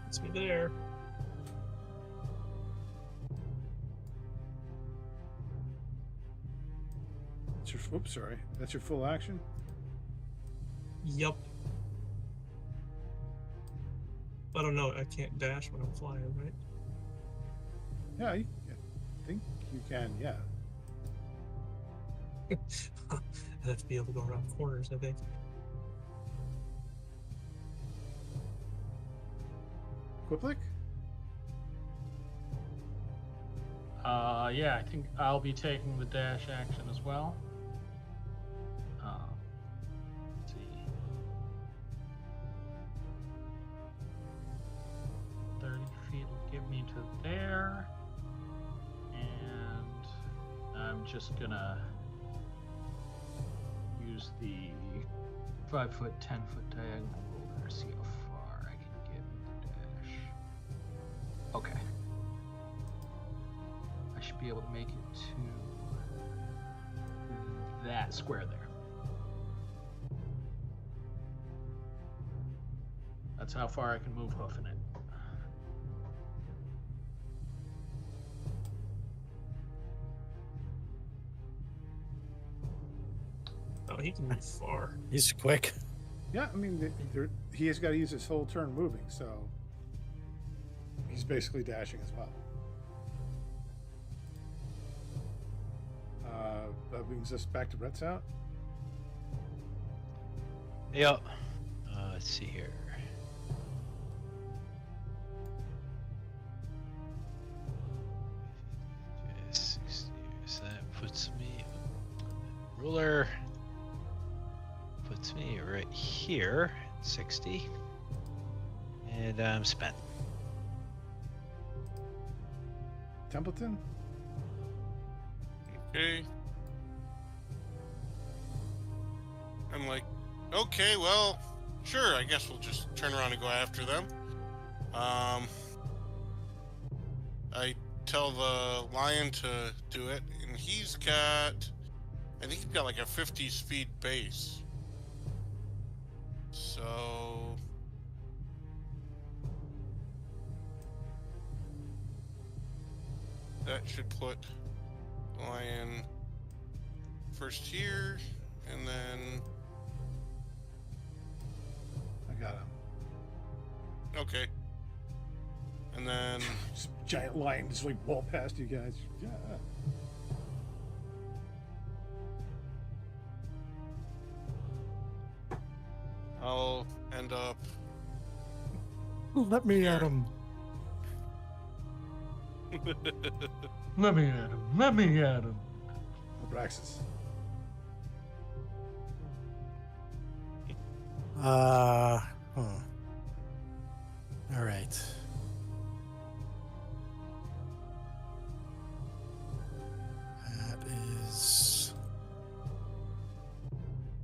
It's me there. Oops, sorry. That's your full action? Yup. I don't know. I can't dash when I'm flying, right? Yeah, I think you can, yeah. I'd have to be able to go around corners, I think. Quiplik? Yeah, I think I'll be taking the dash action as well. Let's see. 30 feet will give me to there. And I'm just gonna use the 5-foot, 10-foot diagonal ruler to see how far I can get with the dash. Okay. I should be able to make it to that square there. That's how far I can move hoofing it. Oh, he can move far. He's quick. Yeah, I mean, he has got to use his whole turn moving, so he's basically dashing as well. That brings us back to Brett's out. Yep. Let's see here. So that puts me. Ruler puts me right here, 60. And I'm spent. Templeton? Okay. I'm like, okay, well, sure, I guess we'll just turn around and go after them. I tell the lion to do it, and I think he's got like a 50 speed base. So that should put the lion first here, and then I got him. okay, and then Just giant lion just like wall past you guys. Yeah. I'll end up. Let me at him. Let me at him. Let me at him. Abraxas. All right. That is.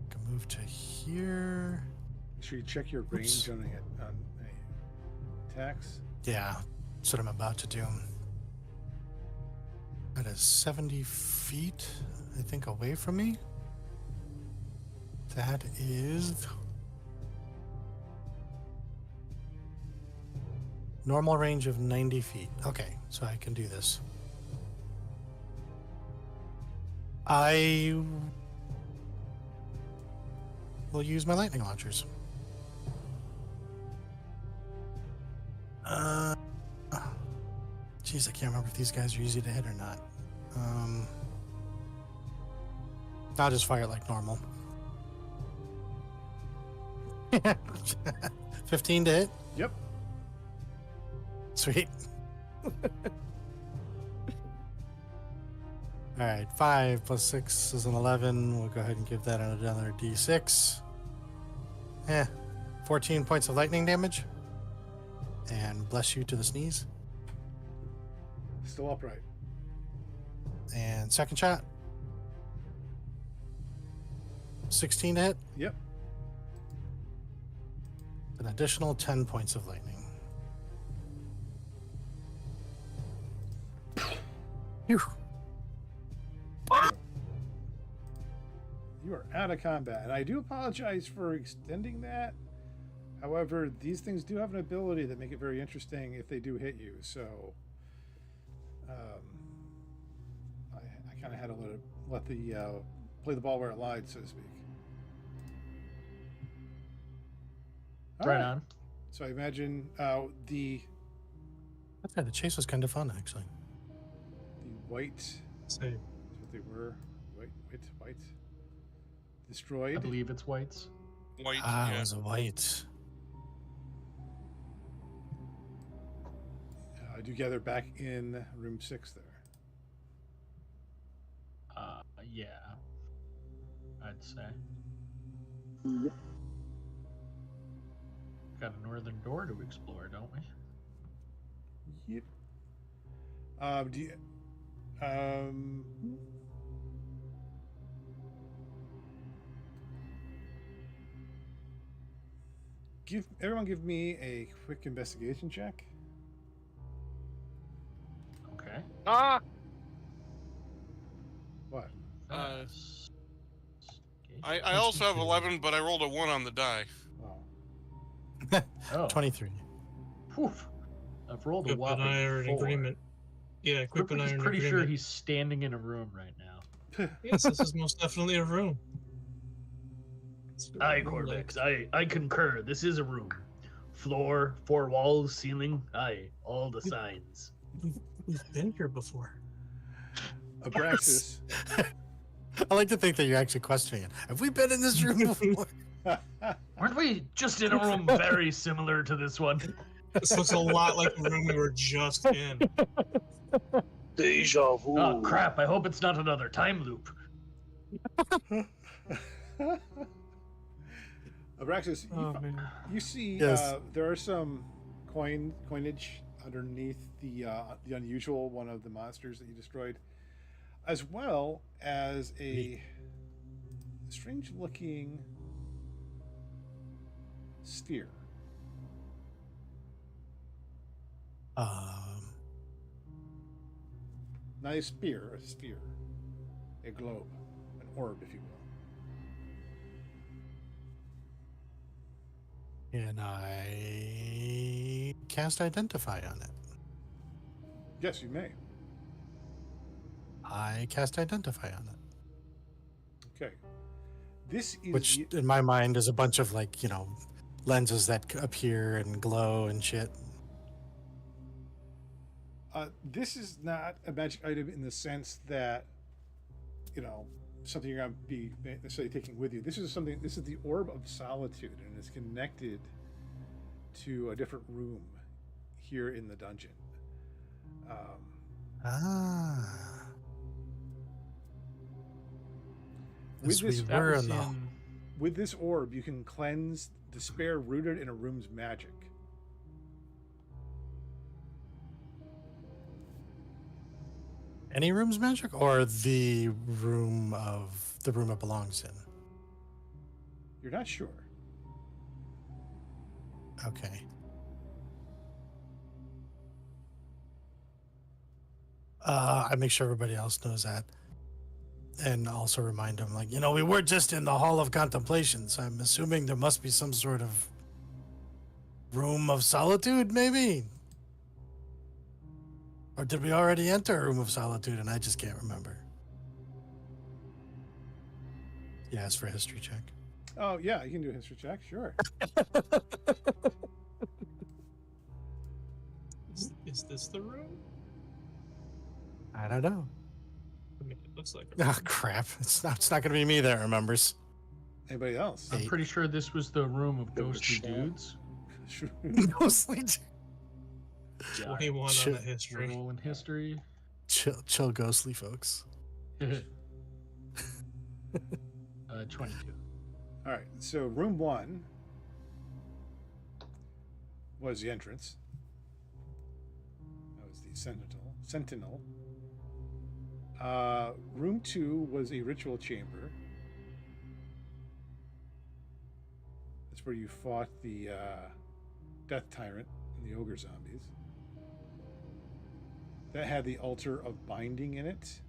Can move to here. Make sure you check your range on attacks. Yeah, that's what I'm about to do. That is 70 feet, I think, away from me. That is normal range of 90 feet. Okay, so I can do this. I will use my lightning launchers. Geez, I can't remember if these guys are easy to hit or not. I'll just fire it like normal. 15 to hit? Yep. Sweet. Alright, 5 plus 6 is an 11. We'll go ahead and give that another d6. 14 points of lightning damage. And bless you to the sneeze. Still upright. And second shot. 16 to hit. Yep. An additional 10 points of lightning. Phew. You are out of combat, and I do apologize for extending that. However, these things do have an ability that make it very interesting if they do hit you. So, I kind of had to let the play the ball where it lied, so to speak. All Right on. So I imagine the Okay, the chase was kind of fun, actually. white Say, is what they were. White. Destroyed. I believe it's whites. White, It yeah. was a white. Do gather back in room 6 there. Yeah. I'd say. Yep. Got a northern door to explore, don't we? Yep. Do you, give me a quick investigation check. Okay. Ah! What? I also have 11, but I rolled a 1 on the die. Oh. Oh. 23. Poof. I've rolled a Quip and I are whopping in 4. agreement. Yeah, Quip and I He's are in pretty agreement. sure he's standing in a room right now. Yes, this is most definitely a room. Aye, Corvex. I concur. This is a room. Floor, 4 walls, ceiling. Aye, all the signs. We've been here before. Abraxas. I like to think that you're actually questioning it. Have we been in this room before? Weren't we just in a room very similar to this one? This looks a lot like the room we were just in. Deja vu. Oh crap! I hope it's not another time loop. Abraxas, Oh, man. you see Yes. there are some coinage underneath the unusual one of the monsters that you destroyed, as well as a strange looking sphere. Not a spear, a sphere. A globe. An orb, if you will. Can I cast Identify on it? Yes, you may. I cast Identify on it. Okay. This is Which, the, in my mind, is a bunch of, like, lenses that appear and glow and shit. this is not a magic item in the sense that, something you're going to be necessarily taking with you. This is the Orb of Solitude, and it's connected to a different room here in the dungeon. Yes, With this, we were was in the... in- with this orb, you can cleanse despair rooted in a room's magic. Any room's magic, or the room it belongs in? You're not sure. Okay. I make sure everybody else knows that. And also remind them, like, we were just in the Hall of Contemplation, so I'm assuming there must be some sort of room of solitude, maybe? Or did we already enter a room of solitude and I just can't remember? Yeah, it's for a history check. Oh, yeah, you can do a history check, sure. Is this the room? I don't know. I mean, it looks like a Oh, crap. It's not going to be me that remembers. Anybody else? I'm pretty sure this was the room of ghostly dudes. Ghostly. 21 Shit. on the history. Roll in history. Chill, ghostly folks. 22. All right, so room 1 was the entrance. That was the sentinel. Room 2 was a ritual chamber. That's where you fought the death tyrant and the ogre zombies. That had the altar of binding in it.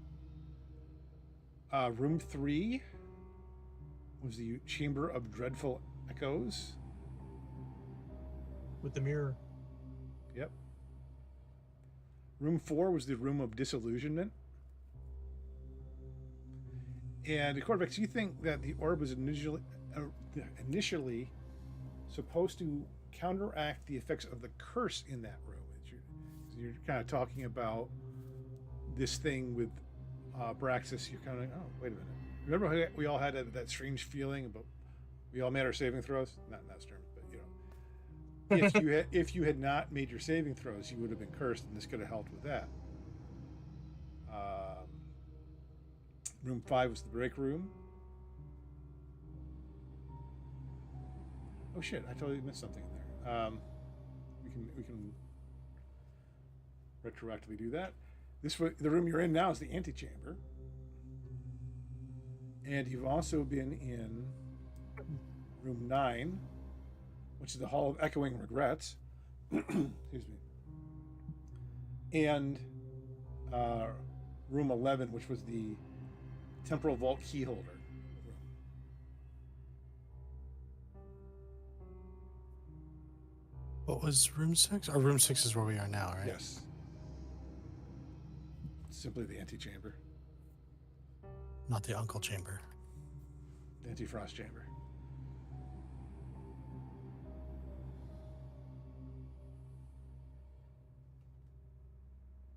Room 3 was the chamber of dreadful echoes. With the mirror. Yep. Room 4 was the room of disillusionment. And Corvex, you think that the orb was initially supposed to counteract the effects of the curse in that room? You're kind of talking about this thing with Braxis. You're kind of like, oh, wait a minute. Remember how we all had that strange feeling about we all made our saving throws? Not in that terms, but if you had not made your saving throws, you would have been cursed, and this could have helped with that. Room 5 was the break room. Oh shit! I totally missed something in there. We can retroactively do that. The room you're in now is the antechamber. And you've also been in room 9, which is the Hall of Echoing Regrets. Excuse me. And room 11, which was the Temporal Vault Keyholder room. What was room 6? Or room 6 is where we are now, right? Yes. Simply the antechamber. Not the uncle chamber. The anti-frost chamber.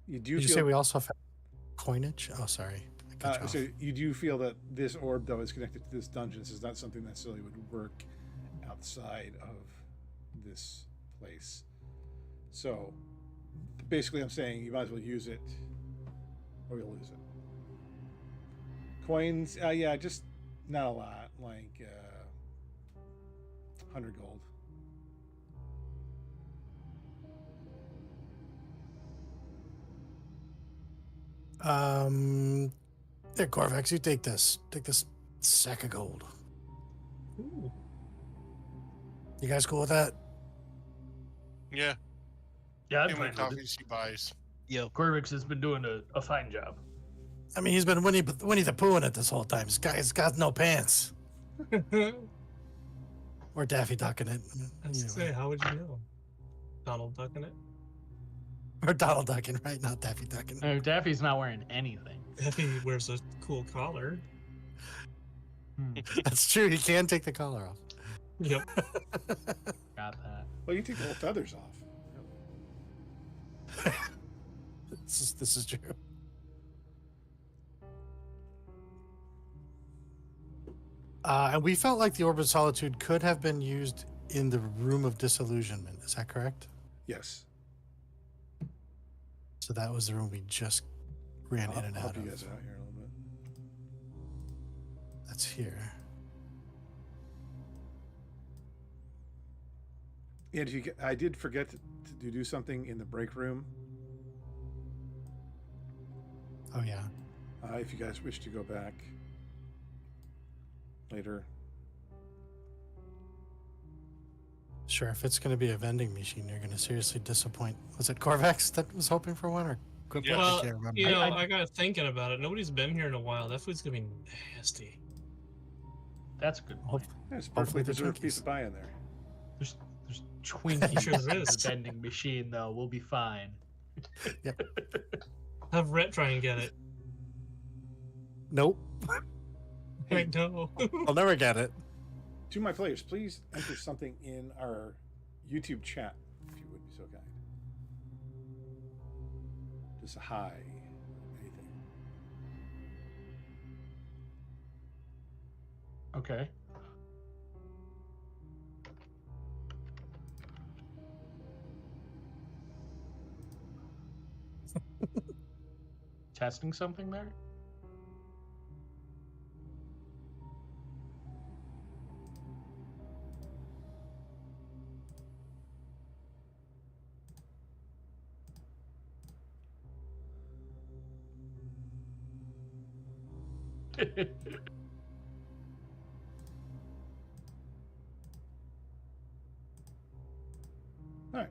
You do Did you feel say we also have coinage? Oh, sorry. I cut you off. so you do feel that this orb, though, is connected to this dungeon. This is not something that necessarily would work outside of this place. So basically I'm saying you might as well use it or you'll lose it. Coins, yeah, just not a lot, like 100 gold. Here, Corvax, you take this. Take this sack of gold. Ooh. You guys cool with that? Yeah. Yeah, I'm How many fine with it. coffees he buys. Yep. Corvix has been doing a fine job. I mean, he's been Winnie the Pooh in it this whole time. This guy's got no pants. Or Daffy Ducking it. I was Either gonna say, way. how would you know? Donald ducking it. Or Donald Ducking, right? Not Daffy Ducking. Daffy's not wearing anything. He wears a cool collar. That's true. He can take the collar off. Yep. Got that. Well, you take the whole feathers off. This is true. And we felt like the Orb of Solitude could have been used in the Room of Disillusionment. Is that correct? Yes. So that was the room we just ran in and I'll out help you of. guys out here a little bit. That's here. And if you I did forget to do something in the break room. Oh, yeah. If you guys wish to go back later. Sure, if it's going to be a vending machine, you're going to seriously disappoint. Was it Corvax that was hoping for one? Or Yeah. I Well, can't remember. you know, I got thinking about it. Nobody's been here in a while. That food's gonna be nasty. That's a good point. There's Hopefully perfectly the preserved piece Twinkies. of pie in there. There's Twinkies Sure there in is. the vending machine, though. We'll be fine. Have Rhett try and get it. Nope. I know. I'll never get it. To my players, please enter something in our YouTube chat, if you would be so kind. Just a hi, anything. Okay. Testing something there? All right.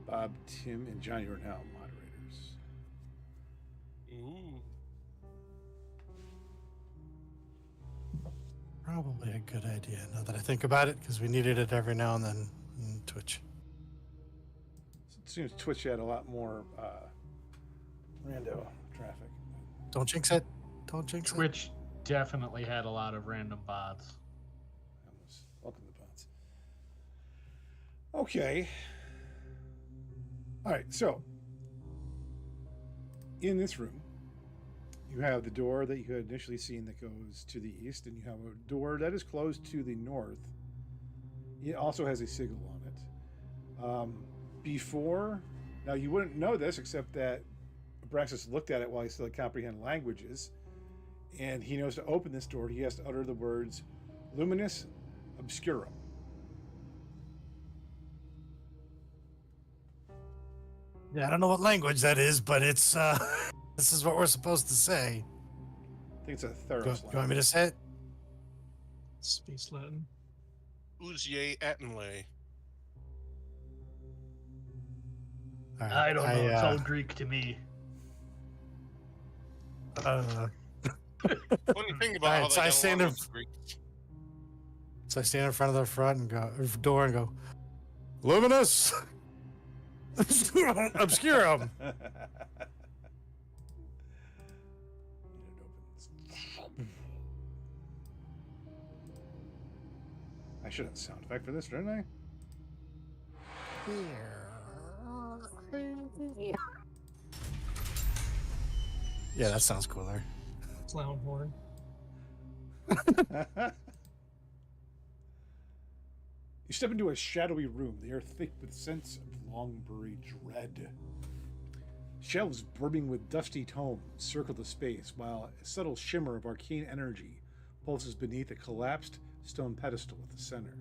Bob, Tim, and Johnny are now moderators. Ooh. Probably a good idea now that I think about it, because we needed it every now and then in Twitch. It seems Twitch had a lot more rando traffic. Don't jinx it. Don't jinx it. Twitch definitely had a lot of random bots. Welcome to bots. Okay. All right, so in this room, you have the door that you had initially seen that goes to the east, and you have a door that is closed to the north. It also has a sigil on it. Before, now you wouldn't know this except that Abraxas looked at it while he still comprehend languages, and he knows to open this door, he has to utter the words Luminous Obscurum. Yeah, I don't know what language that is, but it's this is what we're supposed to say. I think it's a Do Theros you want me to say it? Space Latin. Uzie Attenley. All right, I don't know. It's all Greek to me. Funny thing about Alright, how so they I got stand along in- with Greeks. So I stand in front of the front and go door and go, Luminous Obscurum. I should have a sound effect for this, shouldn't I? Yeah, that sounds cooler. Clown horn. You step into a shadowy room, the air thick with scents of long buried dread. Shelves brimming with dusty tomes circle the space, while a subtle shimmer of arcane energy pulses beneath a collapsed stone pedestal at the center.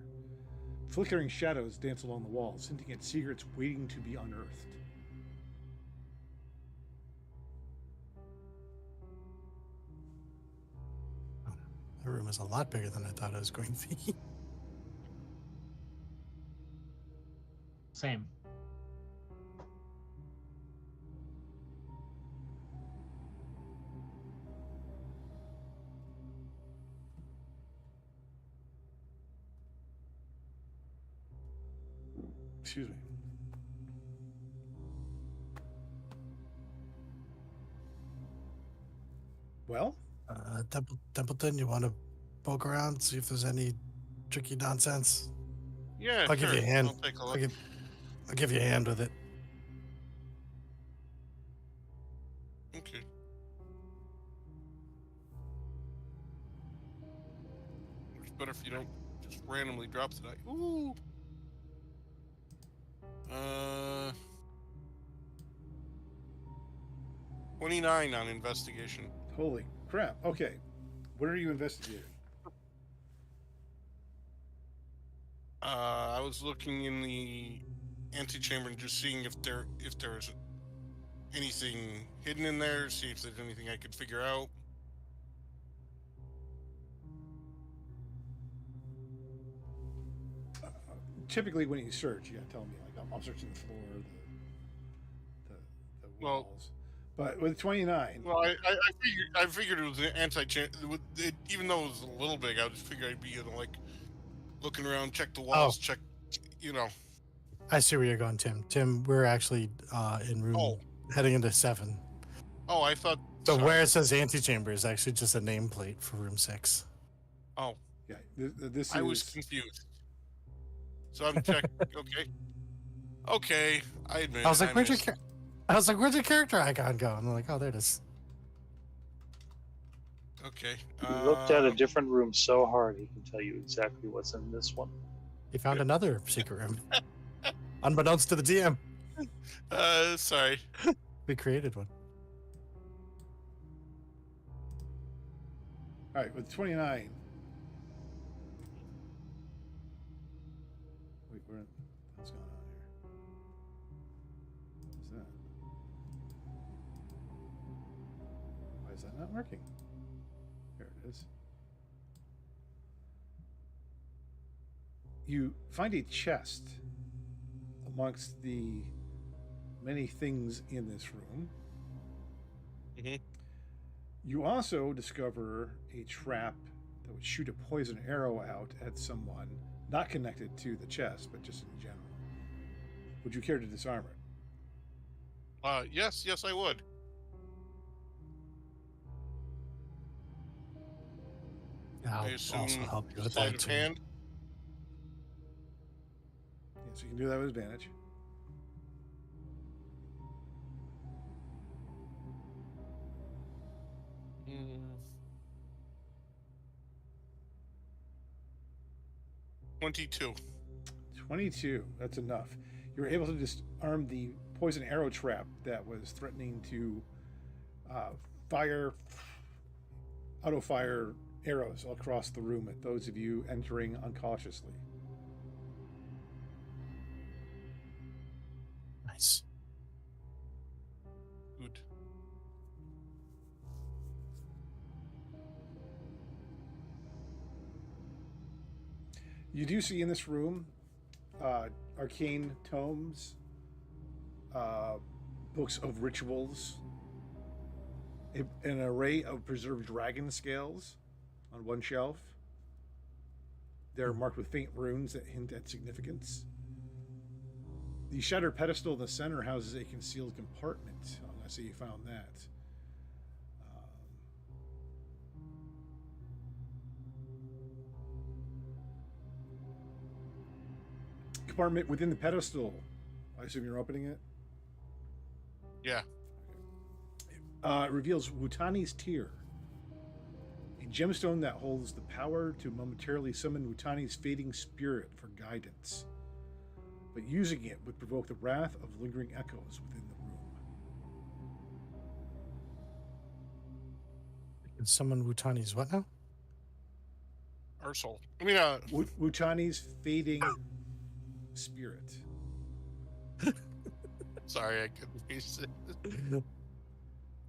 Flickering shadows dance along the walls, hinting at secrets waiting to be unearthed. The room was a lot bigger than I thought it was going to be. Same. Excuse me. Well, Templeton, you want to poke around, see if there's any tricky nonsense? Yeah, I'll give sure. you a hand. I'll take a I'll look. give you a hand with it. Okay. It's better if you don't just randomly drop the die. Ooh. 29 on investigation. holy crap. Okay. What are you investigating? I was looking in the antechamber and just seeing if there's anything hidden in there, see if there's anything I could figure out. Typically, when you search, you gotta tell me, like, I'm searching the floor, the Well- walls. But with 29, Well, I figured it was an anti-chamber. Even though it was a little big, I just figured I'd be like looking around, check the walls, check, you know. I see where you're going, Tim. Tim, we're actually in room heading into 7. Oh, I thought. So sorry. where it says antechamber is actually just a nameplate for room 6. Oh, yeah, this is. I was confused. So I'm checking. Okay. I admit. I was like, where'd missed. your character icon go? And I'm like, oh, there it is. Okay. He looked at a different room so hard he can tell you exactly what's in this one. He found another secret room. Unbeknownst to the DM, Sorry. we created one. All right, with 29. Wait, what's going on here? What's that? Why is that not working? There it is. You find a chest amongst the many things in this room. Mhm. You also discover a trap that would shoot a poison arrow out at someone, not connected to the chest, but just in general. Would you care to disarm it? Yes, I would. I'll I assume also help you with sleight that of too. hand. Yes, you can do that with advantage. Mm. 22. 22, that's enough. You're able to disarm the poison arrow trap that was threatening to auto-fire arrows across the room at those of you entering uncautiously. Nice. Good. You do see in this room arcane tomes, books of rituals, an array of preserved dragon scales on one shelf. They're marked with faint runes that hint at significance. The shattered pedestal in the center houses a concealed compartment. I see you found that. Compartment within the pedestal. I assume you're opening it? Yeah. It reveals Wutani's Tear, a gemstone that holds the power to momentarily summon Wutani's fading spirit for guidance. But using it would provoke the wrath of lingering echoes within the room. Can summon Wutani's what now? Ursel. I mean, Wutani's fading spirit. sorry, I couldn't use it.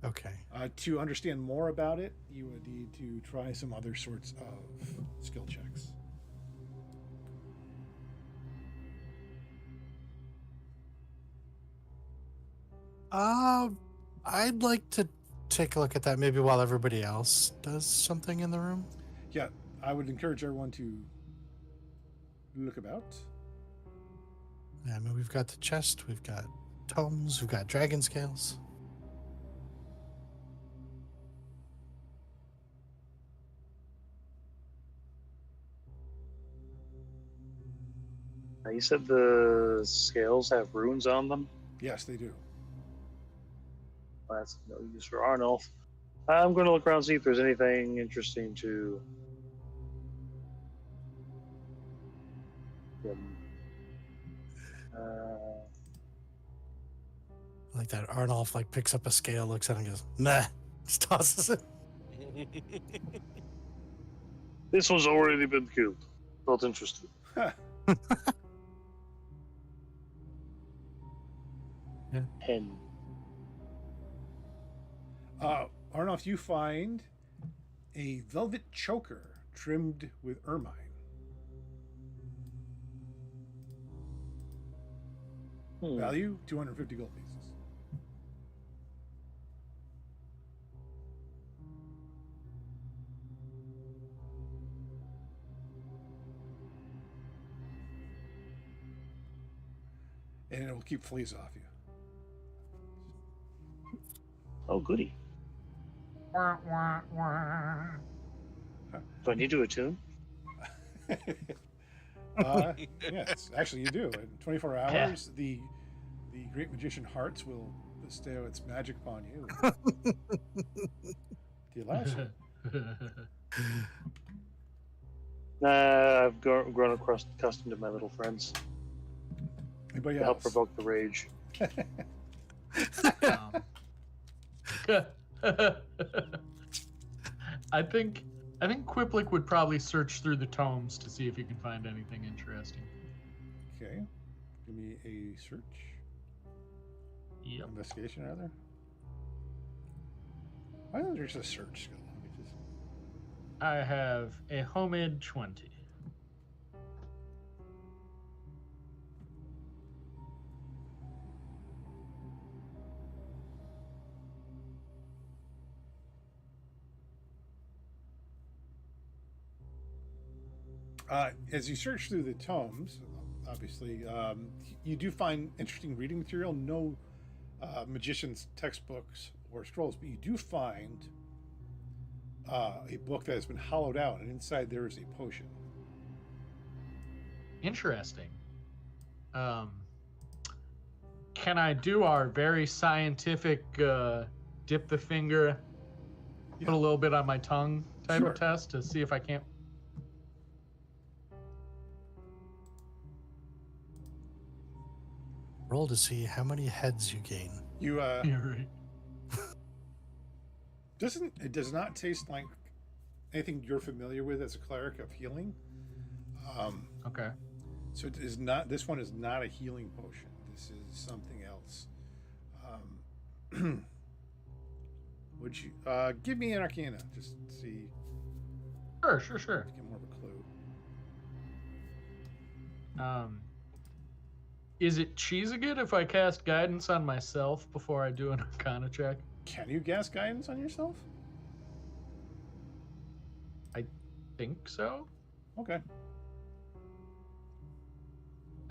Okay. To understand more about it, you would need to try some other sorts of skill checks. I'd like to take a look at that maybe while everybody else does something in the room. Yeah, I would encourage everyone to look about. Yeah, I mean, we've got the chest, we've got tomes, we've got dragon scales. You said the scales have runes on them. Yes, they do. Well, that's no use for Arnulf. I'm going to look around, see if there's anything interesting to him. Like that Arnulf like picks up a scale, looks at it and goes, nah, just tosses it. This one's already been killed. Not interested. Yeah. 10. Arnoff, you find a velvet choker trimmed with ermine. Value 250 gold pieces. And it will keep fleas off you. Oh, goody. Wah, wah, wah. Do I need to attune? Yes, actually you do. In 24 hours, the great magician Hearts will bestow its magic upon you. The allows you. I've grown accustomed to my little friends. Anybody To help else? provoke the rage. I think Quiplik would probably search through the tomes to see if he can find anything interesting. Okay. Give me a search. Yep. Investigation, rather. Why isn't there just a search skill? Let me just... I have a homid 20. As you search through the tomes, obviously, you do find interesting reading material. No magician's textbooks or scrolls, but you do find a book that has been hollowed out, and inside there is a potion. Interesting. Can I do our very scientific dip the finger, Yeah. put a little bit on my tongue type Sure. of test to see if I can't? Roll to see how many heads you gain. You Yeah, right. it does not taste like anything you're familiar with as a cleric of healing. Okay. So it is not. This one is not a healing potion. This is something else. Would you give me an arcana just to see? Sure. Get more of a clue. Is it cheesing it if I cast guidance on myself before I do an arcana check? Can you cast guidance on yourself? I think so. Okay.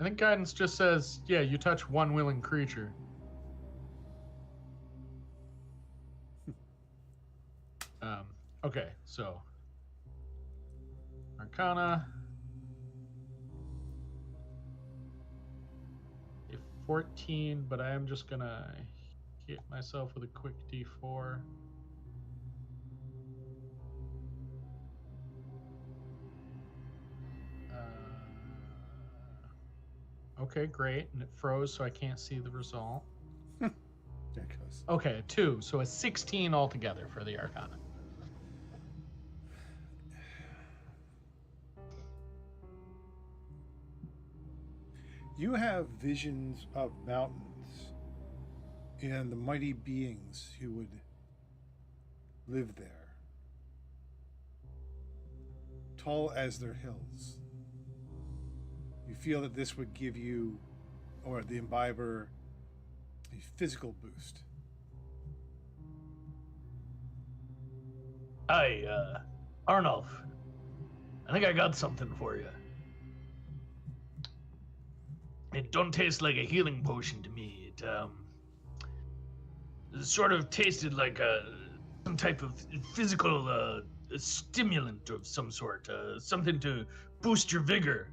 I think guidance just says, yeah, you touch one willing creature. Okay, so Arcana. A 14, but I am just gonna hit myself with a quick D4. Okay, great. And it froze, so I can't see the result. There it goes. Okay, a 2, so a 16 altogether for the Arcana. You have visions of mountains and the mighty beings who would live there, tall as their hills. You feel that this would give you, or the imbiber, a physical boost. Hi, Arnulf. I think I got something for you. It don't taste like a healing potion to me. It sort of tasted like some type of physical stimulant of some sort. Something to boost your vigor.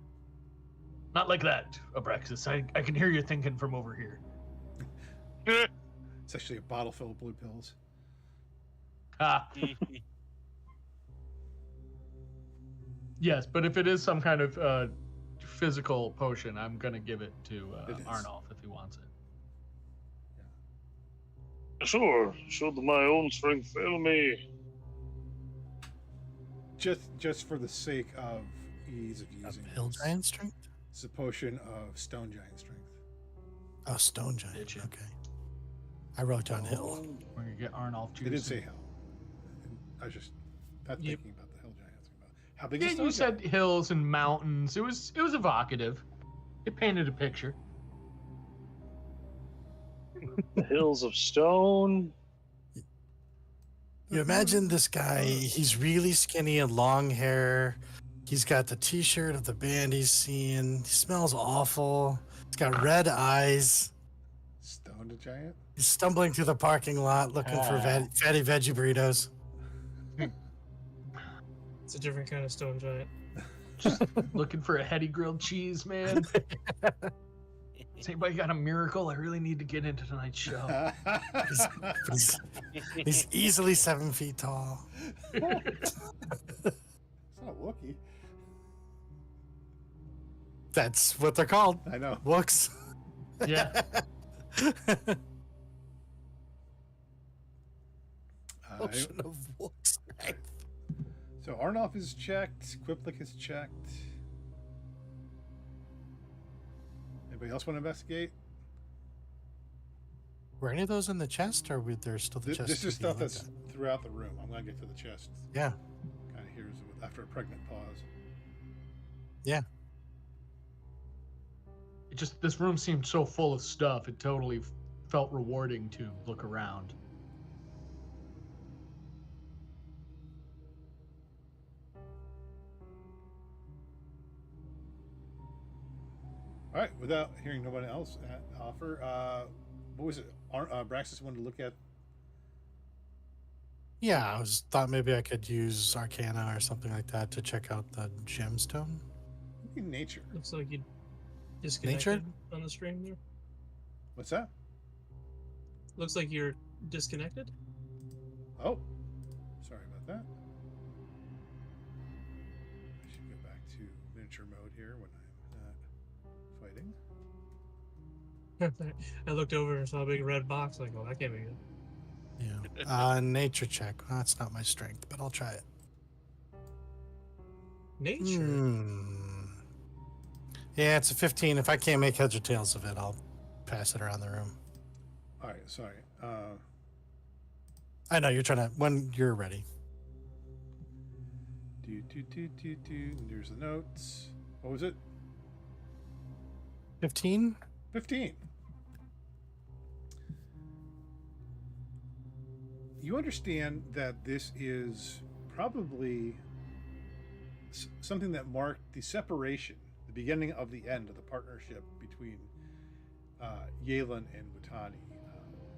Not like that, Abraxas. I can hear you thinking from over here. It's actually a bottle full of blue pills. Ah. Yes, but if it is some kind of physical potion, I'm gonna give it to Arnulf if he wants it. Sure, should my own strength fail me. Just for the sake of ease of using Hill this, giant strength? it's a potion of stone giant strength. Oh, stone giant. Did you? Okay. I wrote down hill. We're gonna get Arnulf juice. They did say hell. I was just not Yep. thinking about the hill giant. I was thinking about how big Yeah, is stone you said giant? hills and mountains. It was evocative. It painted a picture. The hills of stone. You imagine this guy, he's really skinny and long hair. He's got the t-shirt of the band he's seeing. He smells awful. He's got red eyes. Stone giant? He's stumbling through the parking lot looking for fatty veggie burritos. It's a different kind of stone giant. Looking for a heady grilled cheese, man. Has anybody got a miracle? I really need to get into tonight's show. He's easily 7 feet tall. It's not Wookiee. That's what they're called. I know. Wooks. Yeah. Ocean of Wooks. So Arnulf is checked. Quiplik is checked. Anybody else want to investigate? Were any of those in the chest, or were there still the chest? This is to be stuff looked that's at? throughout the room. I'm going to get to the chest. Yeah. Kind of hears it after a pregnant pause. Yeah. This room seemed so full of stuff. It totally felt rewarding to look around. All right. Without hearing nobody else offer, what was it? Braxis wanted to look at. Yeah, I thought maybe I could use Arcana or something like that to check out the gemstone. In nature. Looks like you disconnected on the stream there. What's that? Looks like you're disconnected. Oh, sorry about that. I should go back to miniature mode here when I'm not fighting. I looked over and saw a big red box. Like, oh, that can't be good. Yeah. Nature check. Well, that's not my strength, but I'll try it. Nature. Yeah, it's a 15. If I can't make heads or tails of it, I'll pass it around the room. All right, sorry. I know you're trying to. When you're ready. There's the notes. What was it? 15. 15. You understand that this is probably something that marked the separation, the beginning of the end of the partnership between Yalen and Watani.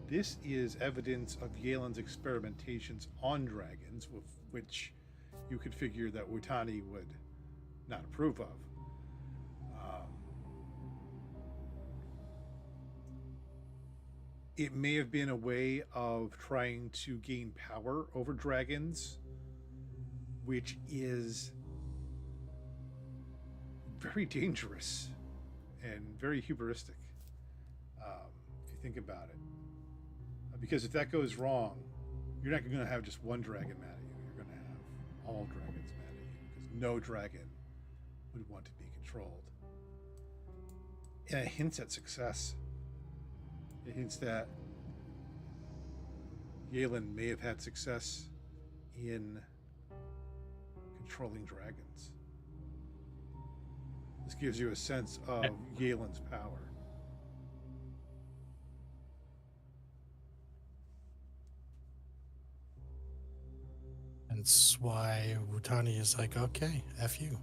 This is evidence of Yalen's experimentations on dragons, with which you could figure that Watani would not approve of. It may have been a way of trying to gain power over dragons, which is very dangerous and very hubristic, if you think about it. Because if that goes wrong, you're not going to have just one dragon mad at you. You're going to have all dragons mad at you, because no dragon would want to be controlled. And it hints at success. It hints that Yalen may have had success in controlling dragons. This gives you a sense of Galen's power. And that's why Wutani is like, okay, F you.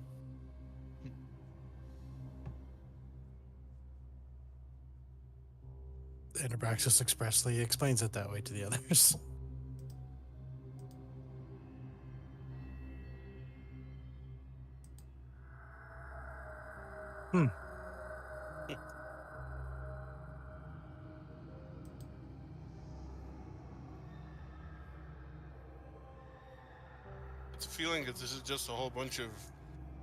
And Abraxas expressly explains it that way to the others. It's a feeling that this is just a whole bunch of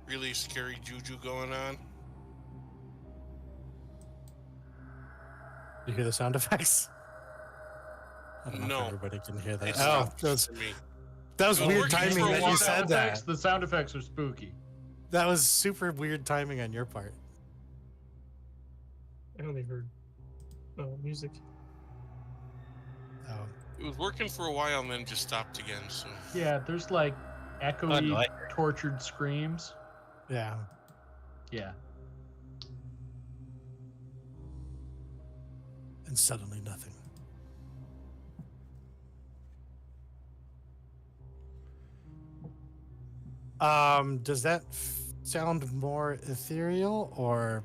really scary juju going on. You hear the sound effects? I don't know No. if everybody can hear that. It's Oh, not that for me. was Well, weird working timing for a that while- you said that. The sound effects are spooky. That was super weird timing on your part. I only heard music. Oh, It was working for a while and then just stopped again. So Yeah, there's like echoey, like tortured screams. yeah. Yeah. And suddenly nothing. Does that sound more ethereal, or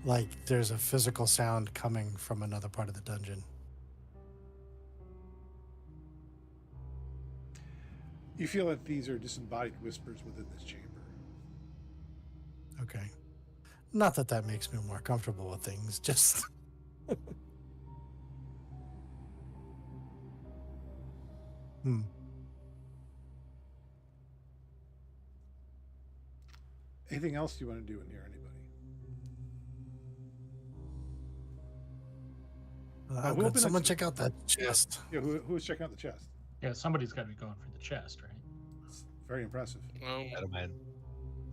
like there's a physical sound coming from another part of the dungeon? You feel that these are disembodied whispers within this chamber. Okay. Not that that makes me more comfortable with things, just... Hmm. Anything else you want to do in here, anybody? Oh, who good. opened Someone that- check out that chest. Yeah, who's checking out the chest? Yeah, somebody's got to be going for the chest, right? It's very impressive. I don't mind.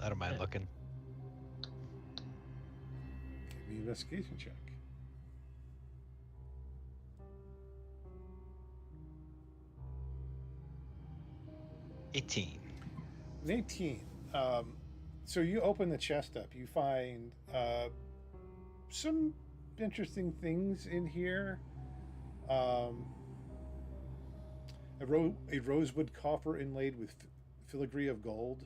I don't mind Yeah. looking. Give me an investigation check. 18. An 18. So you open the chest up. You find some interesting things in here. A rosewood coffer inlaid with filigree of gold.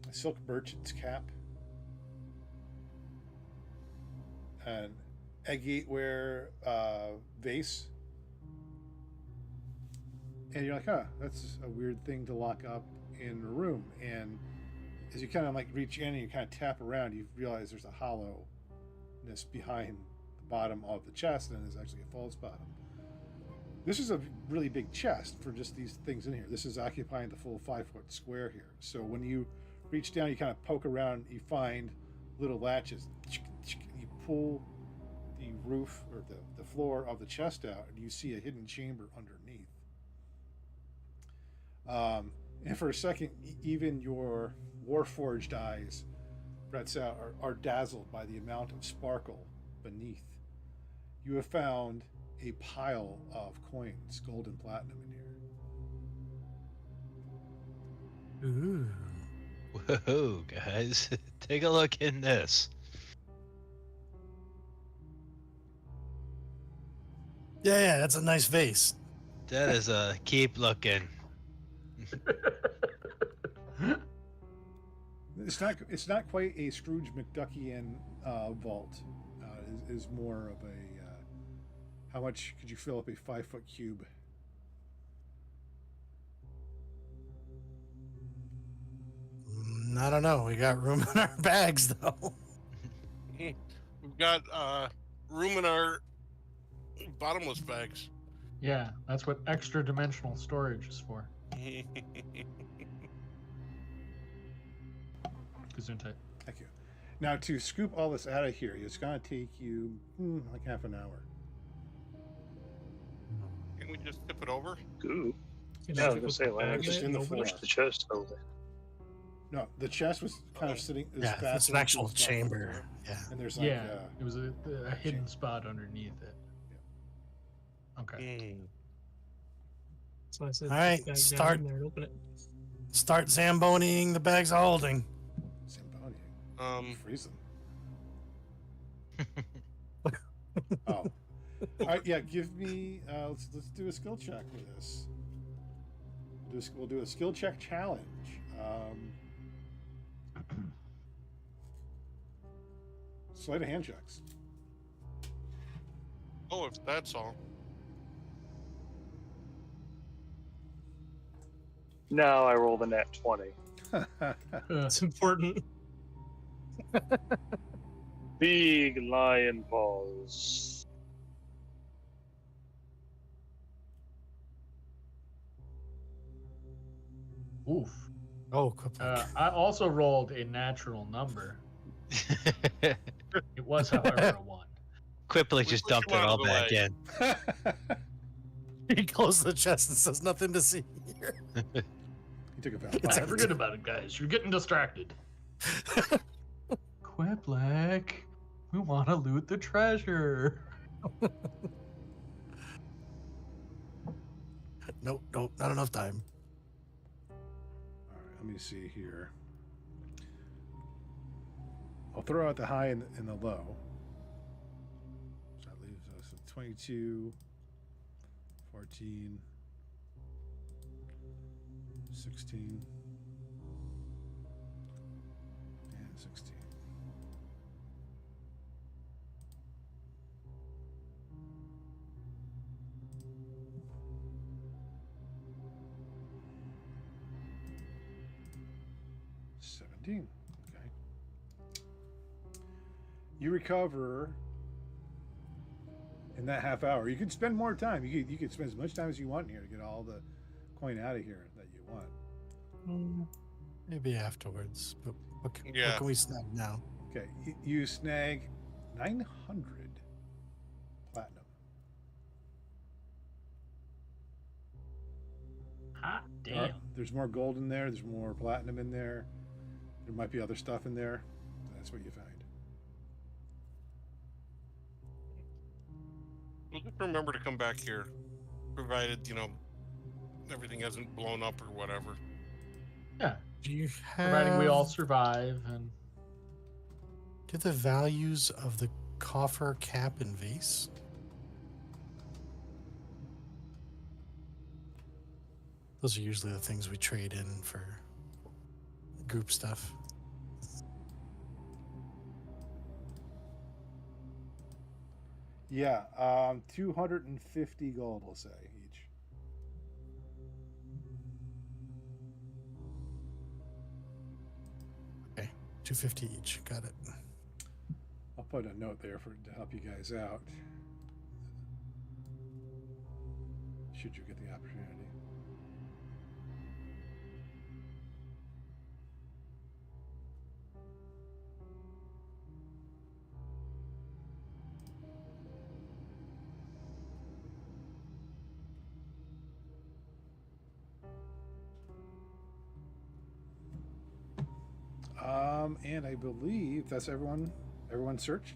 A silk merchant's cap. An agate-ware vase. And you're like, huh, that's a weird thing to lock up in a room. And as you kind of like reach in and you kind of tap around, you realize there's a hollowness behind the bottom of the chest, and there's actually a false bottom. This is a really big chest for just these things in here. This is occupying the full 5-foot square here. So when you reach down, you kind of poke around, you find little latches. You pull the roof or the floor of the chest out, and you see a hidden chamber underneath. And for a second, even your warforged eyes, Brett's out, are dazzled by the amount of sparkle beneath. You have found a pile of coins, gold and platinum, in here. Ooh. Whoa, guys. Take a look in this. Yeah, that's a nice vase. That is a keep looking. It's not quite a Scrooge McDuckian vault. Is more of a how much could you fill up a 5-foot cube? I don't know. We got room in our bags, though. we've got room in our bottomless bags. Yeah, that's what extra dimensional storage is for. Gesundheit. Thank you. Now to scoop all this out of here, it's going to take you like half an hour. Can we just tip it over? Goo. Can Yeah, I was you gonna put say, why the not bag just in in the and open floor? it? push the chest over? No, the chest was kind of sitting. Is Yeah, it's fastened an to actual the spot. chamber. Yeah. And there's like Yeah, it was a hidden spot underneath it. Okay. Okay. So I said, All right, "Put the bag start- down in there and open it." Start Zamboniing the bags of holding. Zamboni. Freeze them. Oh. All right, yeah, give me. Let's do a skill check for this. We'll do a skill check challenge. Sleight of hand checks. Oh, if that's all. Now I roll the net 20. It's important. Big lion paws. Hmm. Oof. Oh, quick. I also rolled a natural number. It was, however, a 1. We Quiplik just push dumped him it out all of the back way. in. He closed the chest and says nothing to see here. He took about It's 5. Forget about it, guys. You're getting distracted. Quiplack, we want to loot the treasure. Nope, not enough time. All right, let me see here. I'll throw out the high and the low. So that leaves us at 22, 14, 16, and 16. Okay. You recover in that half hour. You could spend more time. You could spend as much time as you want in here to get all the coin out of here that you want. Maybe afterwards. But what can we snag now? Okay, you snag 900 platinum. Hot damn. There's more gold in there. There's more platinum in there. There might be other stuff in there. That's what you find. We'll just remember to come back here, provided, everything hasn't blown up or whatever. Yeah. Do you have... Providing we all survive and... Do the values of the coffer, cap, and vase? Those are usually the things we trade in for group stuff. Yeah, 250 gold, we'll say, each. Okay, 250 each. Got it. I'll put a note there to help you guys out. Should you get the opportunity. And I believe that's everyone. Everyone searched.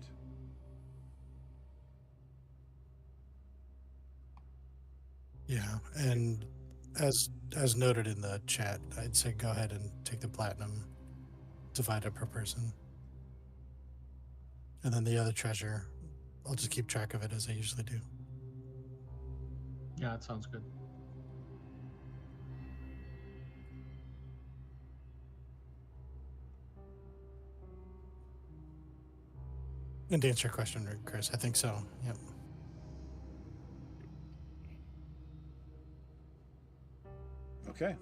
Yeah, and as noted in the chat, I'd say go ahead and take the platinum, divide it per person, and then the other treasure, I'll just keep track of it as I usually do. Yeah, that sounds good. And to answer your question, Chris, I think so. Yep. Okay.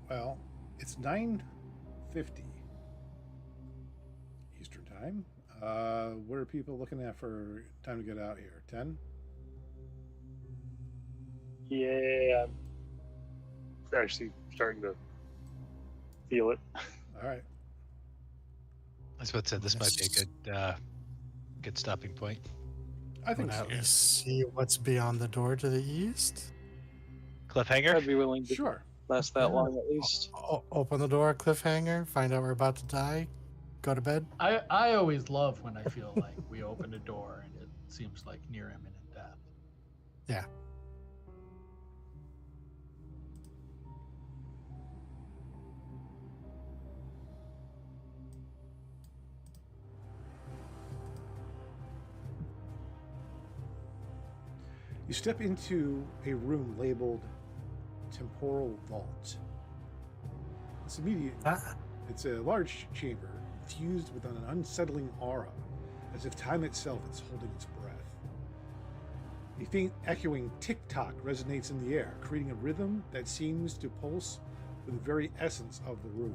Well, it's 9:50 Eastern time. What are people looking at for time to get out here? 10? Yeah, I'm actually starting to feel it. All right. That's what said. This might be a good stopping point. I think Wanna so. at least see what's beyond the door to the east. Cliffhanger. I'd be willing to Sure. last that long at least. Open the door, cliffhanger, find out we're about to die, go to bed. I always love when I feel like we open a door and seems like near imminent death. Yeah. You step into a room labeled Temporal Vault. It's a large chamber infused with an unsettling aura, as if time itself is holding its breath. A faint echoing tick-tock resonates in the air, creating a rhythm that seems to pulse with the very essence of the room.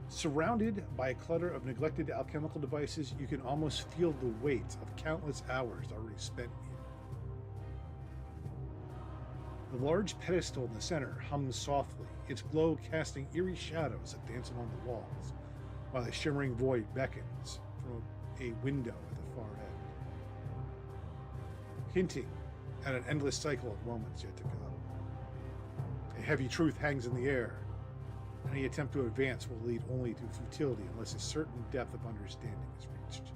Surrounded by a clutter of neglected alchemical devices, you can almost feel the weight of countless hours already spent here. The large pedestal in the center hums softly, its glow casting eerie shadows that dance along the walls, while a shimmering void beckons from a window at the far end, hinting at an endless cycle of moments yet to come. A heavy truth hangs in the air. Any attempt to advance will lead only to futility unless a certain depth of understanding is reached.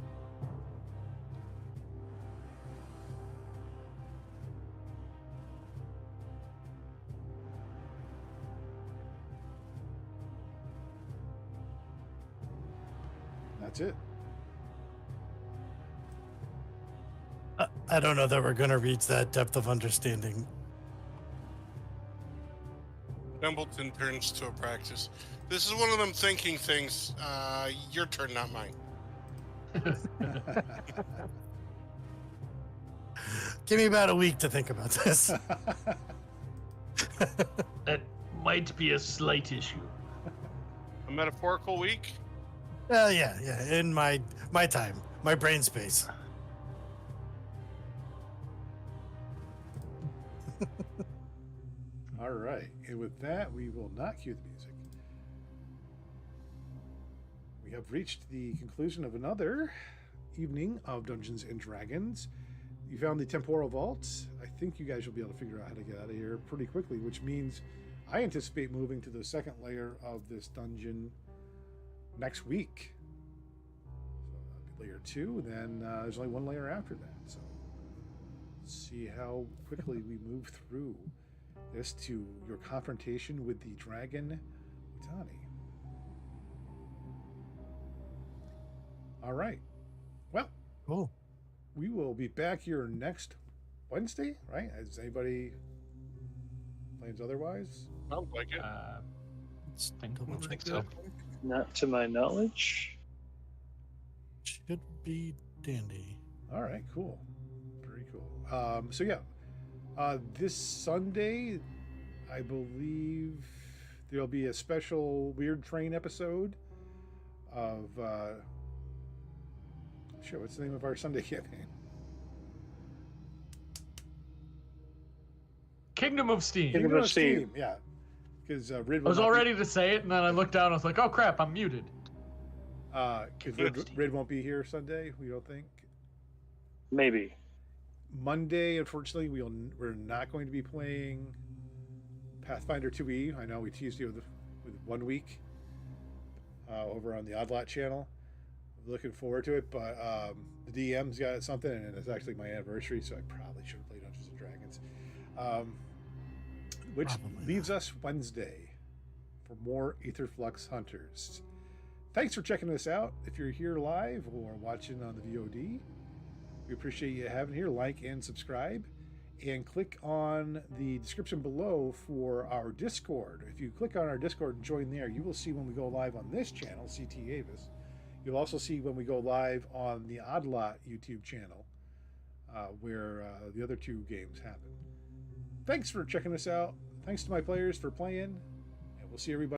That's it. I don't know that we're going to reach that depth of understanding. Dumbledon turns to a practice. This is one of them thinking things. Your turn, not mine. Give me about a week to think about this. That might be a slight issue. A metaphorical week? Yeah. In my time, my brain space. All right, and with that, we will not cue the music. We have reached the conclusion of another evening of Dungeons and Dragons. You found the Temporal Vault. I think you guys will be able to figure out how to get out of here pretty quickly, which means I anticipate moving to the second layer of this dungeon next week. So that'll be layer 2, then there's only one layer after that. So let's see how quickly we move through this to your confrontation with the dragon Utani. All right. Well, Cool. we will be back here next Wednesday, right? Has anybody plans otherwise? Sounds like it. Let's Think double check think so. that. Not to my knowledge. Should be dandy. All right, cool. Very cool. So yeah, this Sunday, I believe there'll be a special Weird Train episode of what's the name of our Sunday campaign? Kingdom of Steam. Kingdom of Steam. Yeah, because Rid I was all ready to say it, and then I looked down. I was like, "Oh crap, I'm muted." Because Rid won't be here Sunday. We don't think. Maybe. Monday, unfortunately, we're not going to be playing Pathfinder 2E. I know we teased you with 1 week over on the Odd Lot channel. Looking forward to it, but the DM's got something, and it's actually my anniversary, so I probably should have played Dungeons and Dragons. Which Probably leaves us Wednesday for more Aetherflux Hunters. Thanks for checking us out. If you're here live or watching on the VOD, we appreciate you having here. Like and subscribe, and click on the description below for our Discord. If you click on our Discord and join there, you will see when we go live on this channel, CT Avis. You'll also see when we go live on the Odd Lot YouTube channel, where the other 2 games happen. Thanks for checking us out. Thanks to my players for playing, and we'll see everybody.